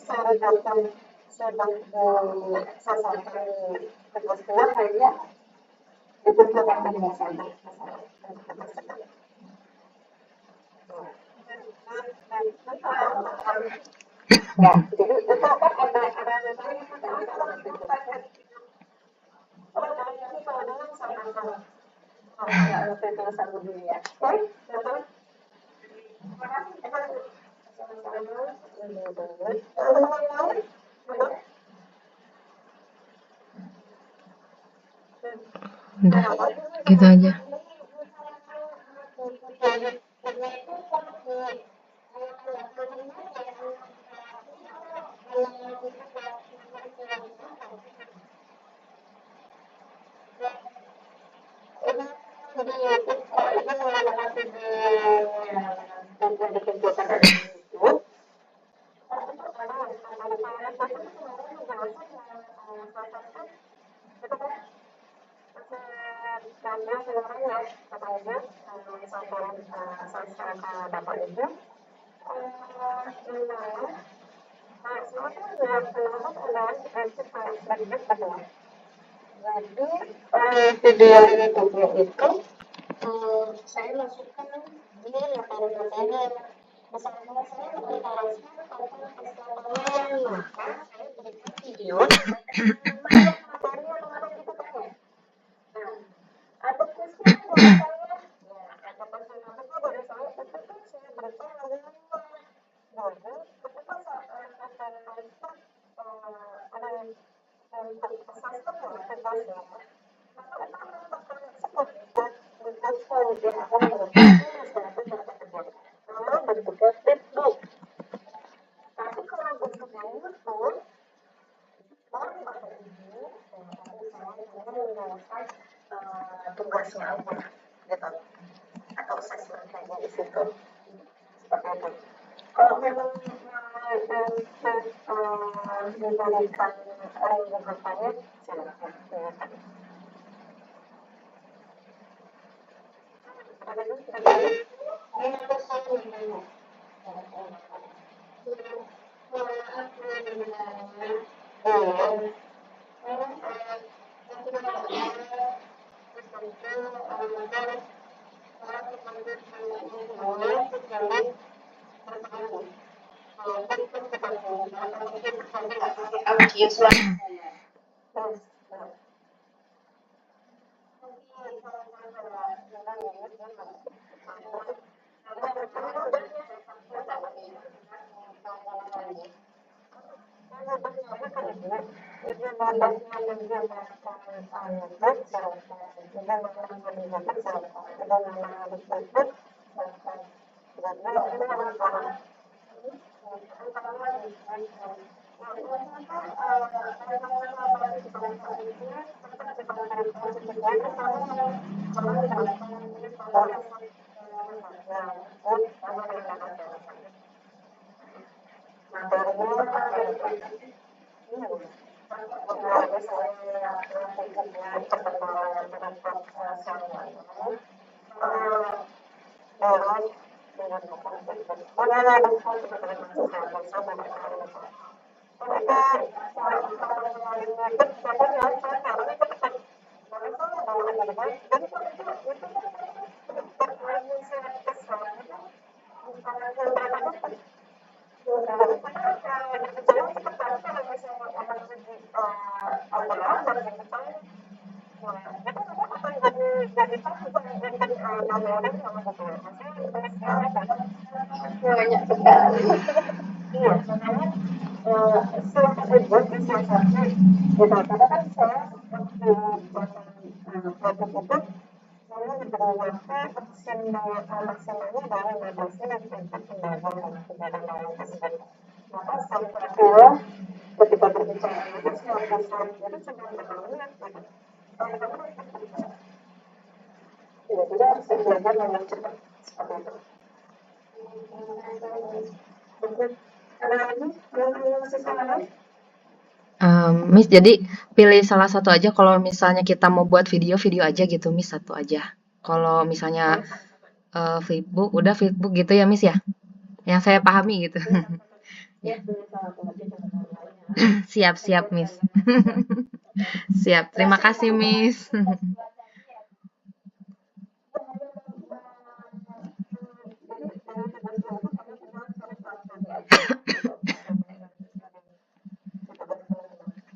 Speaker 3: secara gampang sedang disasakan tugas keluar kayaknya itu sudah menyelesaikan masalah. Ya, jadi itu kan ada sama dunia.
Speaker 2: Udah, gitu aja.
Speaker 3: Bapak Ibu, sampaikan saya ke Bapak Ibu, sebenarnya yang penting adalah prinsip berikut adalah jadi video YouTube-nya itu saya masukkan di materi-materi misalnya saya mengutarakan tentang keselamatan maka saya berikan video materinya kemarin itu tanya. Nah, ada kuisnya dari saya, ya ada persentasenya dari saya itu kan saya berikan lagi. Jadi ketika saat acara itu ada yang pesan ya tugasnya, maka itu menentukan seperti untuk dia akan melakukan sesuatu yang terjadi. Lalu bentuknya flipbook. Tapi kalau bentuknya YouTube, baru Bapak Ibu, tadi saya hanya menyelesaikan tugasnya aja, gitu, atau assessment saja di situ, seperti itu. Kalau memang memberikan gugatan, silakan. Banyak sekali. Iya, makanya silakan dibuat di siasatnya. Gitu. Karena kan saya waktu produk itu saya diberi waktu maksimalnya dari 15 menit untuk pembahasan dalam tersebut. Maka saya ketika berbicara itu 19 menit itu cuma menit. Tidak harus belajar dengan cepat seperti itu. Ada lagi yang sisa lain?
Speaker 2: Miss, jadi pilih salah satu aja. Kalau misalnya kita mau buat video aja gitu, Miss, satu aja. Kalau misalnya flipbook, udah flipbook gitu ya, Miss ya? Yang saya pahami gitu. Siap, Miss. Siap, terima kasih, Miss.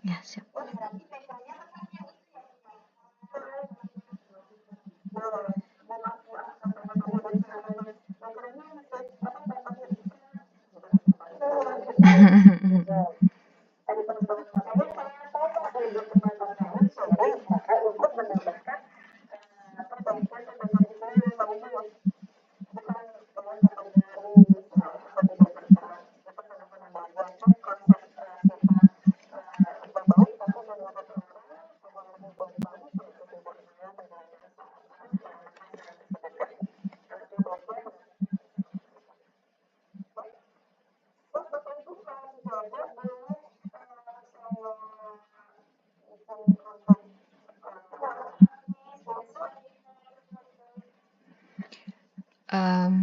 Speaker 2: Ya, siap. Em,